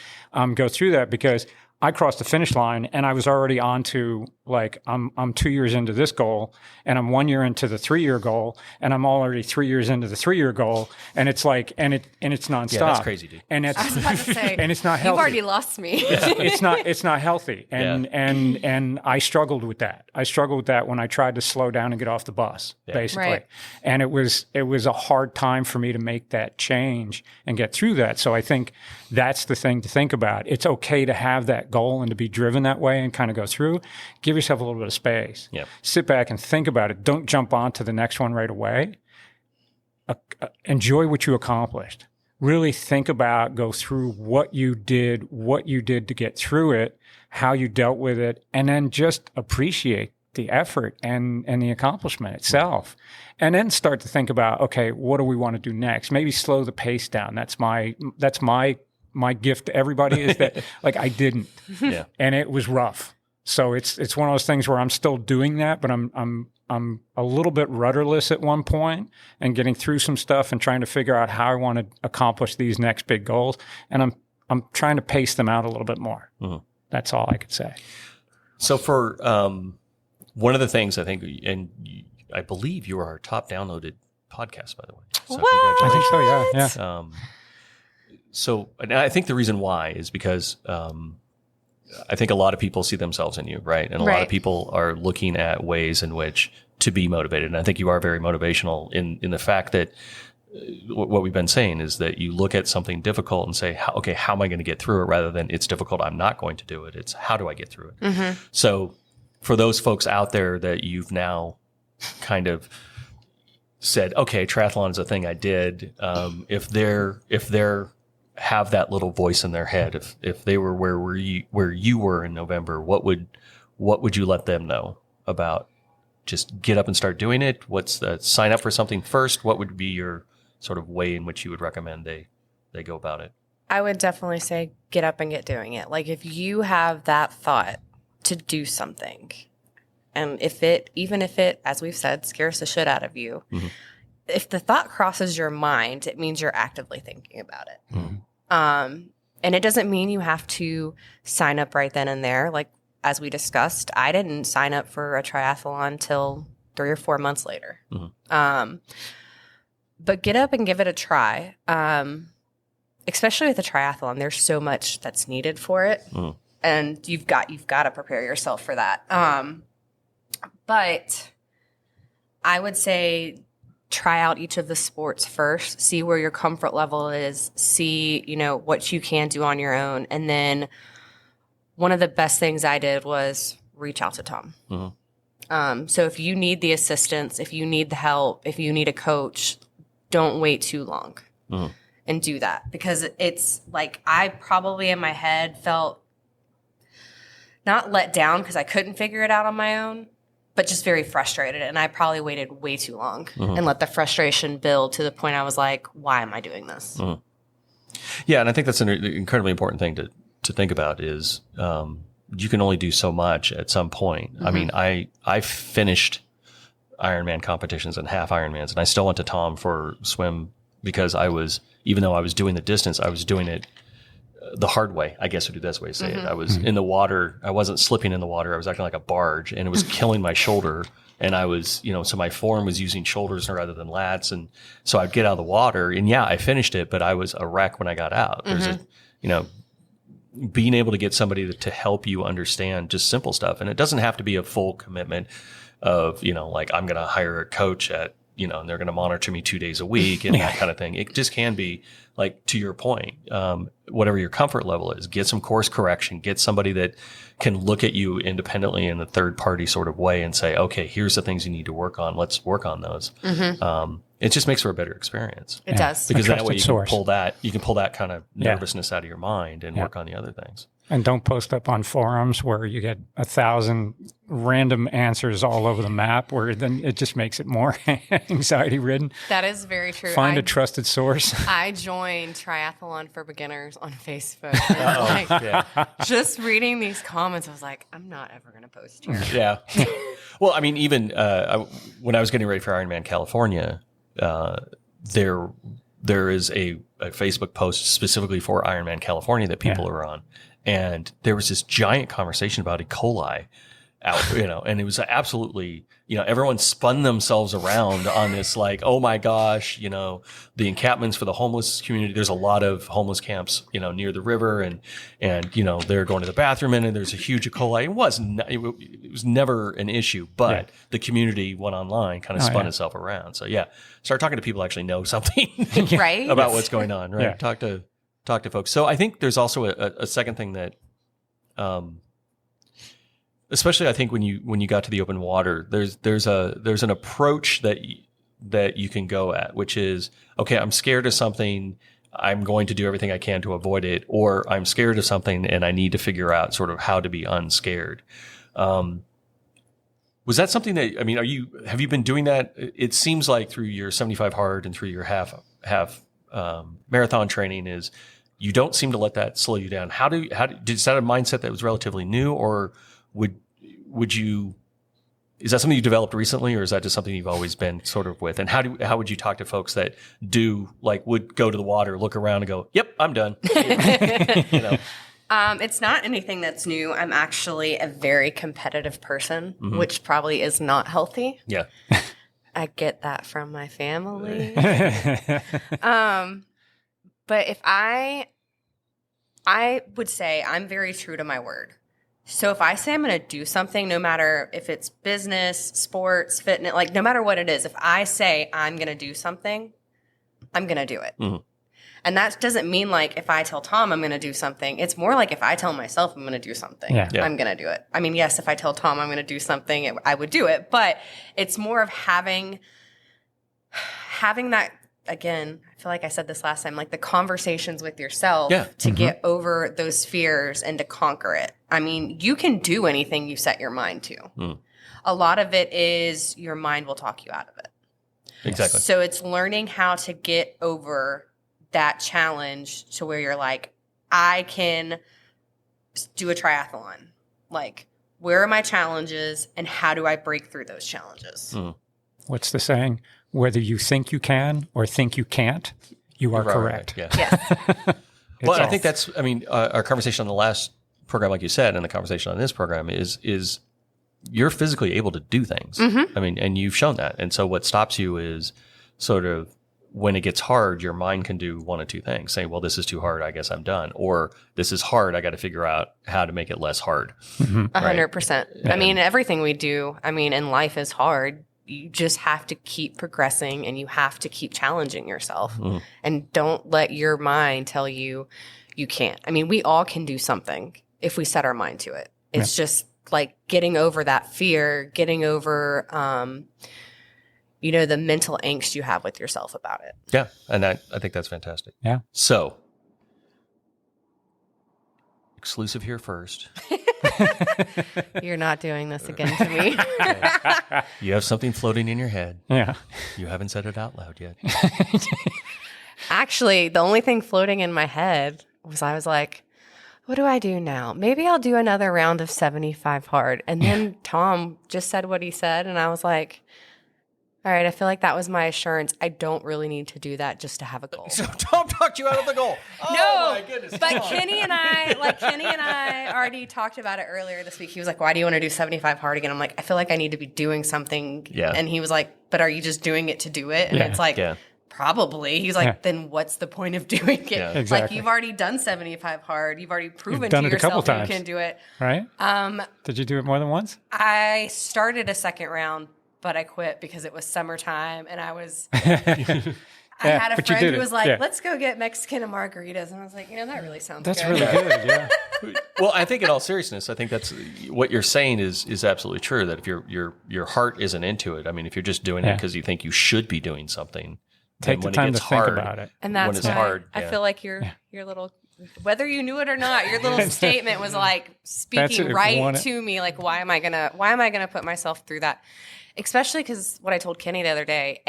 go through that because I crossed the finish line and I was already on to like, I'm 2 years into this goal and I'm 1 year into the 3-year goal and I'm already 3 years into the 3-year goal. And it's like, and it's nonstop. Yeah, that's crazy, dude. And I was about to say, and it's not healthy. You've already lost me. It's not healthy. And I struggled with that. I struggled with that when I tried to slow down and get off the bus, basically. Right. And it was a hard time for me to make that change and get through that. So I think that's the thing to think about. It's okay to have that goal and to be driven that way and kind of go through. Give yourself a little bit of space. Yep. Sit back and think about it. Don't jump on to the next one right away. Enjoy what you accomplished. Really think about, go through what you did to get through it, how you dealt with it, and then just appreciate the effort and the accomplishment itself. And then start to think about, okay, what do we want to do next? Maybe slow the pace down. That's my gift to everybody is that like I didn't. And it was rough. So it's one of those things where I'm still doing that, but I'm a little bit rudderless at one point and getting through some stuff and trying to figure out how I want to accomplish these next big goals. And I'm trying to pace them out a little bit more. That's all I could say. So for one of the things I think, and I believe you are our top downloaded podcast, by the way. So what? I think so. Yeah. So and I think the reason why is because I think a lot of people see themselves in you, right? And a lot of people are looking at ways in which to be motivated. And I think you are very motivational in the fact that what we've been saying is that you look at something difficult and say, okay, how am I going to get through it? Rather than it's difficult, I'm not going to do it. It's how do I get through it? So for those folks out there that you've now kind of said, okay, triathlon is a thing I did. If they're have that little voice in their head, if they were where you were in November, what would you let them know about just get up and start doing it? What's the sign up for something first? What would be your sort of way in which you would recommend they go about it? I would definitely say get up and get doing it. Like if you have that thought to do something, and even if it, as we've said, scares the shit out of you, if the thought crosses your mind, it means you're actively thinking about it. And it doesn't mean you have to sign up right then and there. Like, as we discussed, I didn't sign up for a triathlon until 3 or 4 months later. But get up and give it a try. Especially with a triathlon, there's so much that's needed for it. And you've got to prepare yourself for that. But I would say try out each of the sports first, see where your comfort level is, see, what you can do on your own. And then one of the best things I did was reach out to Tom. So if you need the assistance, if you need the help, if you need a coach, don't wait too long and do that. Because it's like I probably in my head felt not let down because I couldn't figure it out on my own, but just very frustrated. And I probably waited way too long and let the frustration build to the point I was like, why am I doing this? Yeah, and I think that's an incredibly important thing to think about is you can only do so much at some point. I mean, I finished Ironman competitions and half Ironmans, and I still went to Tom for swim because even though I was doing the distance, I was doing it the hard way, I guess would be the best way to say it. I was in the water. I wasn't slipping in the water. I was acting like a barge, and it was killing my shoulder. And I was, so my form was using shoulders rather than lats. And so I'd get out of the water, and I finished it, but I was a wreck when I got out. There's being able to get somebody to help you understand just simple stuff. And it doesn't have to be a full commitment of, like I'm going to hire a coach at, and they're going to monitor me 2 days a week and that kind of thing. It just can be like, to your point, whatever your comfort level is, get some course correction, get somebody that can look at you independently in a third party sort of way and say, okay, here's the things you need to work on. Let's work on those. It just makes for a better experience. It does. Because that way you can pull that kind of nervousness out of your mind and work on the other things. And don't post up on forums where you get 1,000 random answers all over the map, where then it just makes it more anxiety ridden. That is very true. Find a trusted source. I joined Triathlon for Beginners on Facebook. And just reading these comments, I was like, I'm not ever going to post here. Yeah. Well, I mean, even when I was getting ready for Ironman California, there is a Facebook post specifically for Ironman California that people are on. And there was this giant conversation about E. coli out, and it was absolutely, everyone spun themselves around on this, like, oh my gosh, the encampments for the homeless community. There's a lot of homeless camps, near the river, and they're going to the bathroom and there's a huge E. coli. It was never an issue, but the community went online, kind of spun itself around. So start talking to people who actually know something right about what's going on, right? Yeah. Talk to folks. So I think there's also a second thing that, especially I think when you got to the open water, there's an approach that you can go at, which is, okay, I'm scared of something, I'm going to do everything I can to avoid it, or I'm scared of something and I need to figure out sort of how to be unscared. Was that something that, have you been doing that? It seems like through your 75 hard and through your half marathon training is you don't seem to let that slow you down. Is that a mindset that was relatively new, or is that something you developed recently, or is that just something you've always been sort of with? And how would you talk to folks that would go to the water, look around and go, yep, I'm done. It's not anything that's new. I'm actually a very competitive person, which probably is not healthy. Yeah. I get that from my family. But if I would say I'm very true to my word. So if I say I'm going to do something, no matter if it's business, sports, fitness, no matter what it is, if I say I'm going to do something, I'm going to do it. Mm-hmm. And that doesn't mean if I tell Tom I'm going to do something. It's more like if I tell myself I'm going to do something, I'm going to do it. I mean, yes, if I tell Tom I'm going to do something, I would do it. But it's more of having that, again, I feel like I said this last time, the conversations with yourself to get over those fears and to conquer it. I mean, you can do anything you set your mind to. Mm. A lot of it is your mind will talk you out of it. Exactly. So it's learning how to get over that challenge to where you're I can do a triathlon. Where are my challenges and how do I break through those challenges? Mm. What's the saying? Whether you think you can or think you can't, you are correct. Right. Yeah. Well, I think that's, our conversation on the last program, like you said, and the conversation on this program is you're physically able to do things. Mm-hmm. And you've shown that. And so what stops you is sort of, when it gets hard, your mind can do one of two things. Say, well, this is too hard, I guess I'm done. Or this is hard, I got to figure out how to make it less hard. 100%. Yeah. Everything we do, in life is hard. You just have to keep progressing and you have to keep challenging yourself. Mm. And don't let your mind tell you you can't. We all can do something if we set our mind to it. It's just getting over that fear, getting over the mental angst you have with yourself about it. Yeah. And I think that's fantastic. Yeah. So, exclusive here first. You're not doing this again to me. Okay. You have something floating in your head. Yeah. You haven't said it out loud yet. Actually, the only thing floating in my head was I was like, what do I do now? Maybe I'll do another round of 75 hard. And then Tom just said what he said. And I was like, All right, I feel like that was my assurance. I don't really need to do that just to have a goal. So Tom talked you out of the goal. Oh, no, my goodness. but Kenny and I already talked about it earlier this week. He was like, "Why do you want to do 75 hard again?" I'm like, "I feel like I need to be doing something." Yeah. And he was like, "But are you just doing it to do it?" And it's like, probably. He's like, "Then what's the point of doing it?" Yeah. Exactly. Like, you've already done 75 hard. You've already proven done to it a couple yourself you times. can do it. Right? Did you do it more than once? I started a second round, but I quit because it was summertime and I was. I had a friend who was like, "Let's go get Mexican and margaritas," and I was like, that really sounds That's good. really good. Yeah. Well, I think in all seriousness, I think that's what you're saying is absolutely true. That if your heart isn't into it, I mean, if you're just doing it because you think you should be doing something, Take the time to think about it. And that's when it's why hard. I feel like your little, whether you knew it or not, your little statement was like speaking right to me. Like, why am I gonna put myself through that? Especially because what I told Kenny the other day,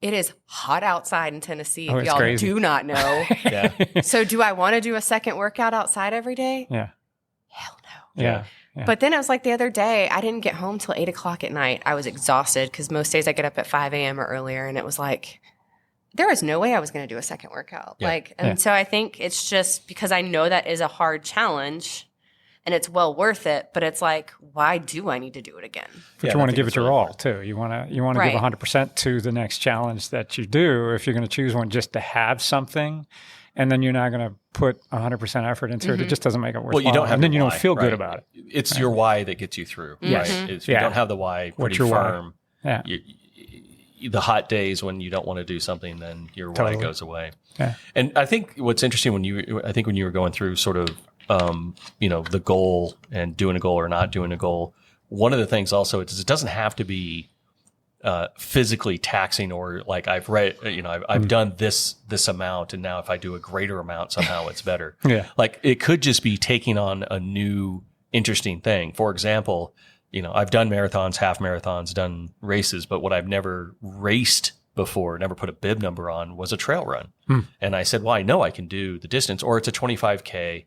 it is hot outside in Tennessee. If y'all crazy. do not know. Yeah. So do I want to do a second workout outside every day? Yeah. Hell no. Yeah. But then it was like the other day, I didn't get home till 8:00 at night. I was exhausted because most days I get up at 5 a.m. or earlier. And it was like, there was no way I was going to do a second workout. Yeah. So I think it's just because I know that is a hard challenge and it's well worth it. But it's like, why do I need to do it again? But you want to give it your all too. You want to give 100% to the next challenge that you do. If you're going to choose one just to have something, and then you're not going to put 100% effort into it, it just doesn't make it worthwhile. Well, you don't have and then the you why, don't feel right? Good about it. It's your why that gets you through, right? If you don't have the why pretty your why? firm, Yeah. the hot days when you don't want to do something, then your why goes away. Yeah. And I think what's interesting when you were going through sort of, the goal and doing a goal or not doing a goal, one of the things also is it doesn't have to be physically taxing or like I've read, I've done this amount and now if I do a greater amount, somehow it's better. Yeah. Like it could just be taking on a new interesting thing. For example, I've done marathons, half marathons, done races, but what I've never raced before, never put a bib number on was a trail run. And I said, well, I know I can do the distance or it's a 25K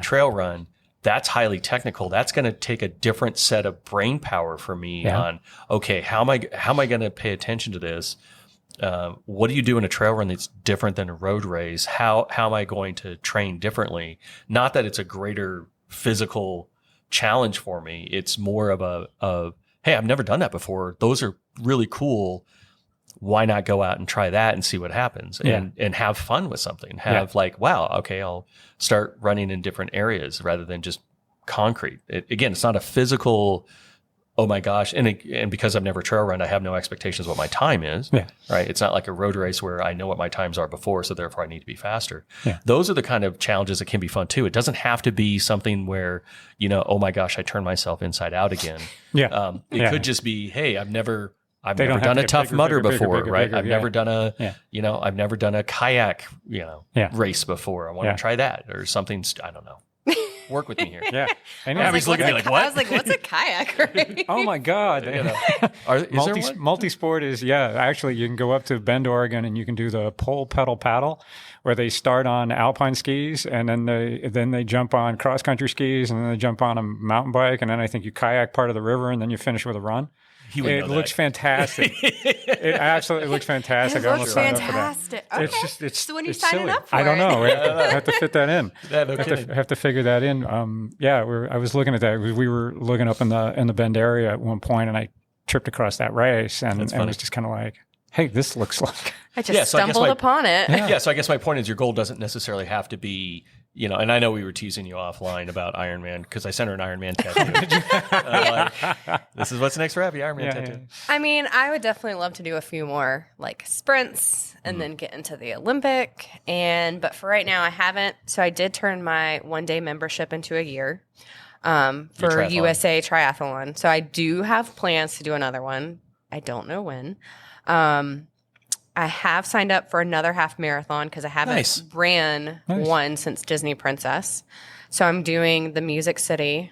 trail run. That's highly technical. That's going to take a different set of brain power for me on, okay, how am I going to pay attention to this? What do you do in a trail run that's different than a road race? How am I going to train differently? Not that it's a greater physical challenge for me. It's more of hey, I've never done that before. Those are really cool. Why not go out and try that and see what happens and have fun with something? Like, wow, okay, I'll start running in different areas rather than just concrete. Again, it's not a physical, oh my gosh. And because I've never trail run, I have no expectations what my time is, right? It's not like a road race where I know what my times are before, so therefore I need to be faster. Yeah. Those are the kind of challenges that can be fun too. It doesn't have to be something where, oh my gosh, I turned myself inside out again. It could just be, hey, I've never done a Tough Mudder before, right? I've never done I've never done a kayak, race before. I want to try that or something. I don't know. Work with me here. Yeah. And Abby's looking at me like, what? I was like, what's a kayak race? Oh my God. Multi-sport is, actually you can go up to Bend, Oregon and you can do the pole pedal paddle where they start on alpine skis and then they jump on cross country skis and then they jump on a mountain bike and then I think you kayak part of the river and then you finish with a run. It looks fantastic. It absolutely looks fantastic. It looks fantastic. Okay. So when you signing up for it? I don't know. I have to fit that in. I have to figure that in. I was looking at that. We were looking up in the Bend area at one point, and I tripped across that race, and it was just kind of like, hey, this looks like. I just stumbled upon it. Yeah. So I guess my point is your goal doesn't necessarily have to be, and I know we were teasing you offline about Ironman because I sent her an Ironman tattoo. This is what's next for Abby, Ironman tattoo. Yeah. I mean, I would definitely love to do a few more like sprints and then get into the Olympic. But for right now, I haven't. So I did turn my 1-day membership into a year for USA Triathlon. So I do have plans to do another one. I don't know when. I have signed up for another half marathon because I haven't ran one since Disney Princess. So I'm doing the Music City.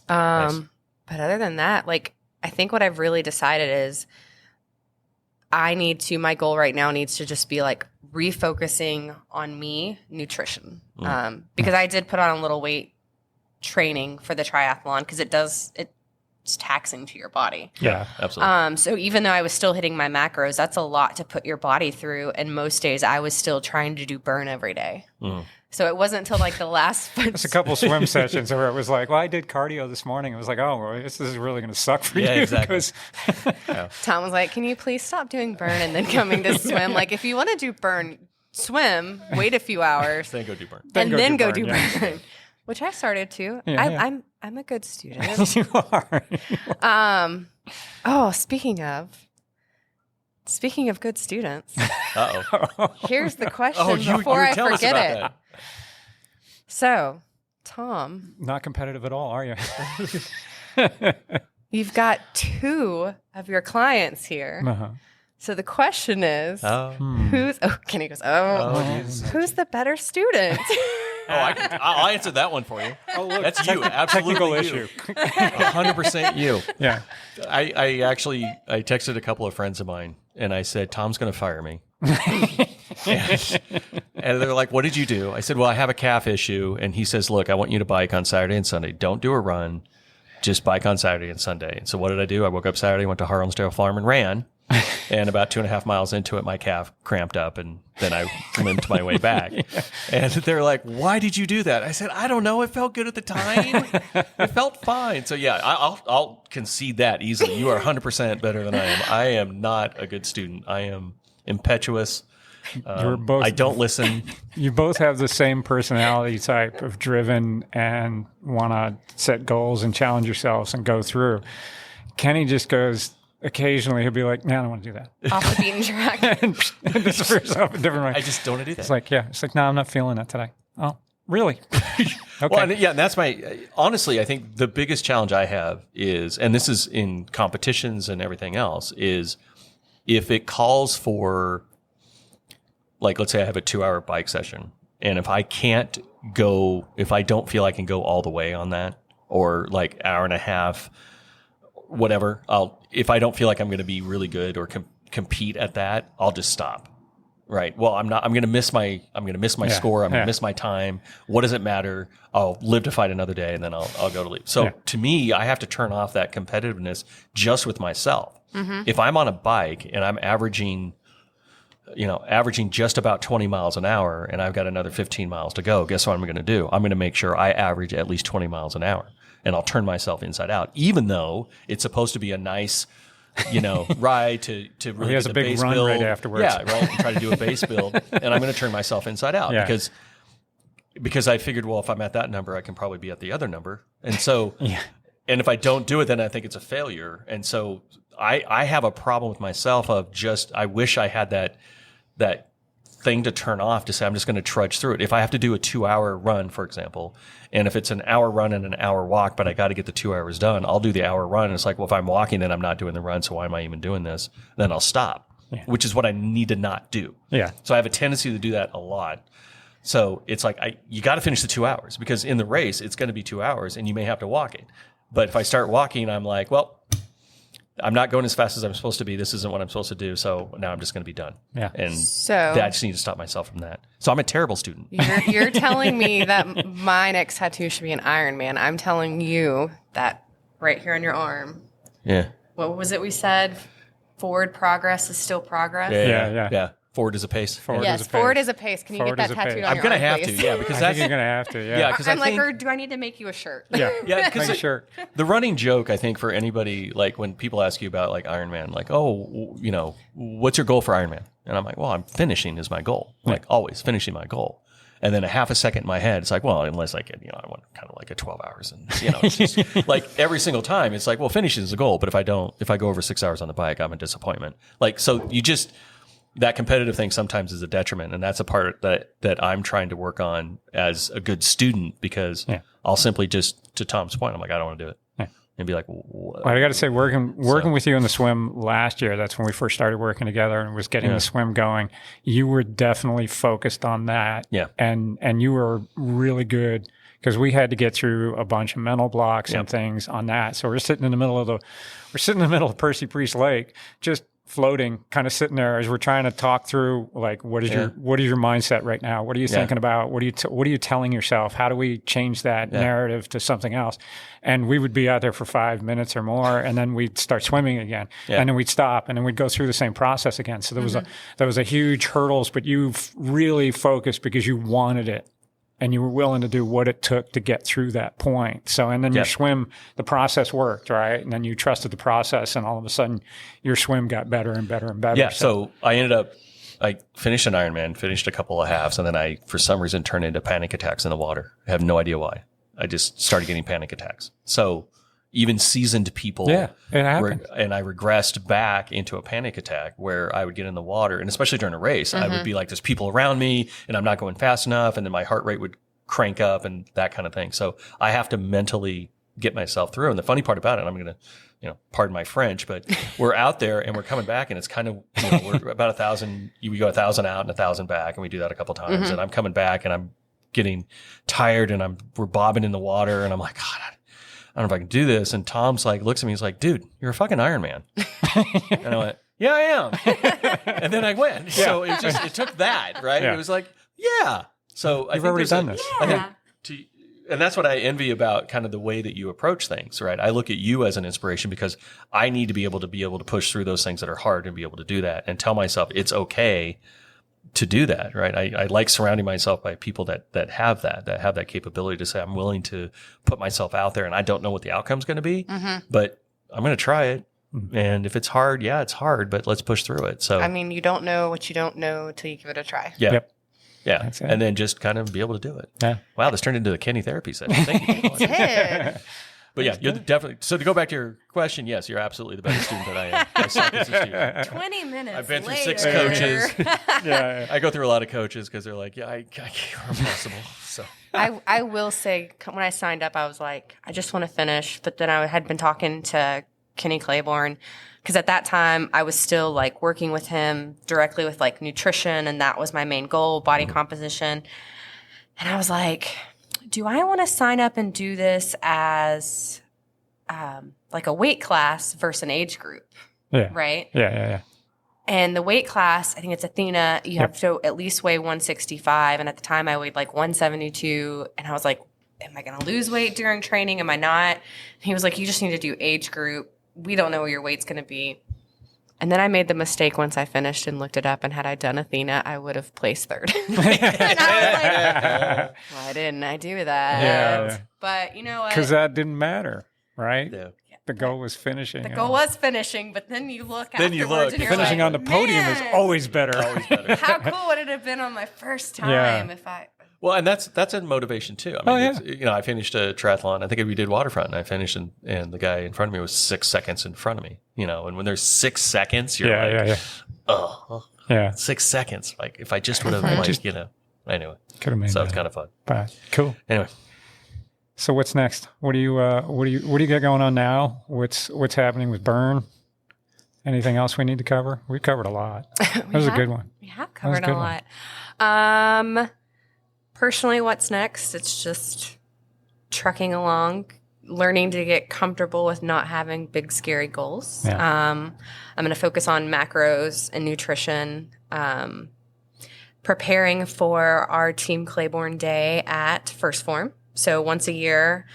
But other than that, I think what I've really decided is my goal right now needs to just be refocusing on me, nutrition. Because I did put on a little weight training for the triathlon because it's taxing to your body. Yeah, absolutely. So even though I was still hitting my macros, that's a lot to put your body through. And most days I was still trying to do burn every day. So it wasn't until like the last... There's a couple swim sessions where it was like, well, I did cardio this morning. It was like, oh, well, this is really going to suck for you. Exactly. Tom was like, can you please stop doing burn and then coming to swim? Like, if you want to do burn, swim, wait a few hours. Then go do burn. Then go do burn. Which I started to. I'm a good student. You are. Oh, speaking of good students, here's the question before I forget it. That. So, Tom, Not competitive at all, are you? you've got 2 of your clients here. Uh-huh. So the question is, Kenny goes, who's the better student? I'll answer that one for you. Oh, look, That's you. Absolutely technical you. issue. 100% you. Yeah. I actually texted a couple of friends of mine and I said, Tom's going to fire me. And they're like, what did you do? I said, well, I have a calf issue. And he says, look, I want you to bike on Saturday and Sunday. Don't do a run. Just bike on Saturday and Sunday. And so what did I do? I woke up Saturday, went to Harlem Farm and ran. And about 2.5 miles into it, my calf cramped up, and then I limped my way back. And they're like, why did you do that? I said, I don't know. It felt good at the time. It felt fine. So yeah, I'll concede that easily. You are 100% better than I am. I am not a good student. I am impetuous. You're both, I don't listen. You both have the same personality type of driven and want to set goals and challenge yourselves and go through. Kenny just goes... Occasionally, he'll be like, "No, I don't want to do that." Off the beaten track. and disappears off a different way. I just don't want to do that. It's like, no, I'm not feeling that today. Oh, really? Okay. Well, and that's honestly, I think the biggest challenge I have is, and this is in competitions and everything else, is if it calls for, like, let's say I have a 2-hour bike session, and if I don't feel I can go all the way on that, or like hour and a half, whatever, if I don't feel like I'm going to be really good or compete at that, I'll just stop. Right. Well, I'm going to miss my score. I'm going to miss my time. What does it matter? I'll live to fight another day, and then I'll go to leave. So to me, I have to turn off that competitiveness just with myself. Mm-hmm. If I'm on a bike and I'm averaging just about 20 miles an hour and I've got another 15 miles to go, guess what I'm going to do? I'm going to make sure I average at least 20 miles an hour. And I'll turn myself inside out, even though it's supposed to be a nice, ride to really he has get a the big base run build. right afterwards. Yeah, right. And try to do a base build, and I'm going to turn myself inside out because I figured, well, if I'm at that number, I can probably be at the other number, and so and if I don't do it, then I think it's a failure, and so I have a problem with myself of just I wish I had that thing to turn off to say I'm just going to trudge through it. If I have to do a 2-hour run, for example, and if it's an hour run and an hour walk, but I got to get the 2 hours done, I'll do the hour run. And it's like, well, if I'm walking, then I'm not doing the run. So why am I even doing this? Then I'll stop, which is what I need to not do. Yeah. So I have a tendency to do that a lot. So it's like, you got to finish the 2 hours because in the race, it's going to be 2 hours and you may have to walk it. But if I start walking, I'm like, well, I'm not going as fast as I'm supposed to be. This isn't what I'm supposed to do. So now I'm just going to be done. Yeah. And I just need to stop myself from that. So I'm a terrible student. You're telling me that my next tattoo should be an Ironman. I'm telling you that right here on your arm. Yeah. What was it we said? Forward progress is still progress. Yeah. Forward is a pace. Forward is a pace. Can you get that tattooed on your arm? I'm going to have to, because I think you're going to have to, Yeah, because I'm or do I need to make you a shirt? Yeah, because the running joke, I think, for anybody, like when people ask you about like Ironman, like, oh, what's your goal for Ironman? And I'm like, well, I'm finishing is my goal. Like always finishing my goal. And then a half a second in my head, it's like, well, unless I get, I want kind of like a 12 hours. And, it's just like every single time, it's like, well, finishing is the goal. But if I go over 6 hours on the bike, I'm a disappointment. Like, so that competitive thing sometimes is a detriment. And that's a part that I'm trying to work on as a good student because I'll simply just, to Tom's point, I'm like, I don't want to do it. And be like, well, I got to say, working with you in the swim last year, that's when we first started working together and was getting the swim going. You were definitely focused on that. Yeah. And you were really good because we had to get through a bunch of mental blocks and things on that. So we're sitting in the middle of Percy Priest Lake, just floating, kind of sitting there as we're trying to talk through, like, what is your mindset right now? What are you thinking about? What are you telling yourself? How do we change that narrative to something else? And we would be out there for 5 minutes or more, and then we'd start swimming again, and then we'd stop, and then we'd go through the same process again. So there was a huge hurdles, but you really focused because you wanted it. And you were willing to do what it took to get through that point. So, and then your swim, the process worked, right? And then you trusted the process, and all of a sudden your swim got better and better and better. Yeah. So I finished an Ironman, finished a couple of halves, and then I, for some reason, turned into panic attacks in the water. I have no idea why. I just started getting panic attacks. So even seasoned people, it happened. And I regressed back into a panic attack where I would get in the water, and especially during a race, I would be like, there's people around me and I'm not going fast enough. And then my heart rate would crank up and that kind of thing. So I have to mentally get myself through. And the funny part about it, I'm going to, pardon my French, but we're out there and we're coming back, and it's kind of, we're about 1,000, we go 1,000 out and 1,000 back, and we do that a couple times. And I'm coming back and I'm getting tired, and we're bobbing in the water, and I'm like, God, I don't know if I can do this. And Tom's like, looks at me, he's like, dude, you're a fucking Iron Man. And I went, yeah, I am. And then I went. Yeah. So it took that, right? Yeah. It was like, yeah. So You've already done this. Yeah. And that's what I envy about kind of the way that you approach things, right? I look at you as an inspiration because I need to be able to push through those things that are hard and be able to do that and tell myself it's okay to do that, right? I like surrounding myself by people that have that capability to say, I'm willing to put myself out there, and I don't know what the outcome's going to be, but I'm going to try it. And if it's hard, it's hard, but let's push through it. So, I mean, you don't know what you don't know until you give it a try. Yeah. Yep. Yeah. And then just kind of be able to do it. Yeah. Wow. This turned into a Kenny therapy session. Thank you. It did. But yeah, you're definitely. So to go back to your question, yes, you're absolutely the better student that I am. I suck as a student. 20 minutes I've been through later. 6 coaches. Yeah. I go through a lot of coaches because they're like, I can't impossible. So I will say, when I signed up, I was like, I just want to finish. But then I had been talking to Kenny Claiborne, because at that time I was still like working with him directly with like nutrition, and that was my main goal, body composition. And I was like, do I want to sign up and do this as like a weight class versus an age group? Yeah. Right? Yeah. And the weight class, I think it's Athena, you have to at least weigh 165. And at the time I weighed like 172. And I was like, am I going to lose weight during training? Am I not? And he was like, you just need to do age group. We don't know what your weight's going to be. And then I made the mistake once I finished and looked it up. And had I done Athena, I would have placed third. And I was like, why didn't I do that? Yeah. But you know what? Because that didn't matter, right? yeah. The goal was finishing. The goal was finishing, but then you look Then you afterwards look. and you're Finishing like, on the podium is "Man, always better. how cool would it have been on my first time Yeah. if I... Well, and that's a motivation too. I mean, it's, I finished a triathlon. I think we did waterfront, and I finished, and the guy in front of me was 6 seconds in front of me. And when there's 6 seconds, you're oh, 6 seconds. Like if I just would have, anyway. Could have made So that. it's kind of fun. But cool. Anyway, So what's next? What do you got going on now? What's happening with Burn? Anything else we need to cover? We covered a lot. That was a good one. We have covered a lot. Personally, what's next? It's just trucking along, learning to get comfortable with not having big, scary goals. Yeah. I'm going to focus on macros and nutrition, preparing for our Team Claiborne Day at First Form. So once a year,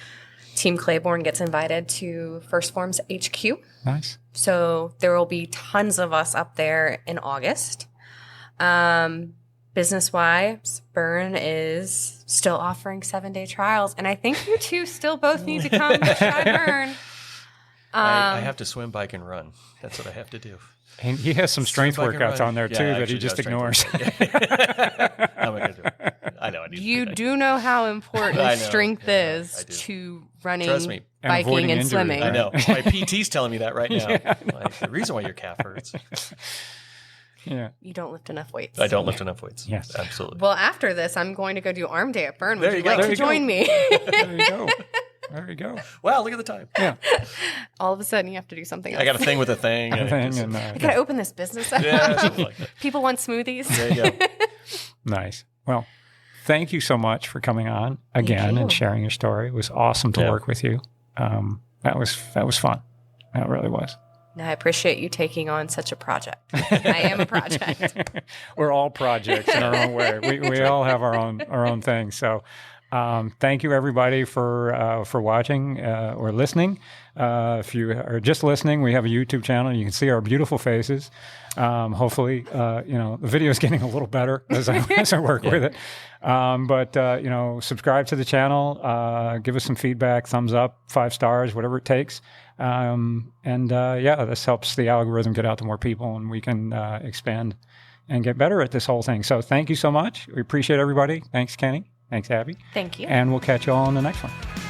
Team Claiborne gets invited to First Form's HQ. Nice. So there will be tons of us up there in August. Business-wise, Burn is still offering 7-day trials. And I think you two still both need to come try Burn. I have to swim, bike, and run. That's what I have to do. And he has some strength workouts on there too that he just ignores. I'm not gonna do it. I know. I need You to do know how important I know. strength Yeah, is I do. to running, Trust me. And biking, avoiding and injury. swimming. I know. My PT's telling me that right now. Like, the reason why your calf hurts. Yeah. You don't lift enough weights. I don't lift enough weights. Yes. Absolutely. Well, after this, I'm going to go do arm day at Burn. There Would you you go. like There to you go. join me? There you go. There you go. Wow, look at the time. Yeah. All of a sudden, you have to do something else. I got a thing with a thing. I think, and, I gotta open this business up. yeah, something like that. People want smoothies. There you go. Nice. Well, thank you so much for coming on again you. and sharing your story. It was awesome to Yeah. work with you. That was fun. That really was. No, I appreciate you taking on such a project. I am a project. We're all projects in our own way. We all have our own thing. So, thank you everybody for watching or listening. If you are just listening, we have a YouTube channel. You can see our beautiful faces. Hopefully, the video is getting a little better as I work with it. But subscribe to the channel. Give us some feedback, thumbs up, 5 stars, whatever it takes. This helps the algorithm get out to more people, and we can expand and get better at this whole thing. So thank you so much. We appreciate everybody. Thanks, Kenny. Thanks, Abby. Thank you. And we'll catch you all on the next one.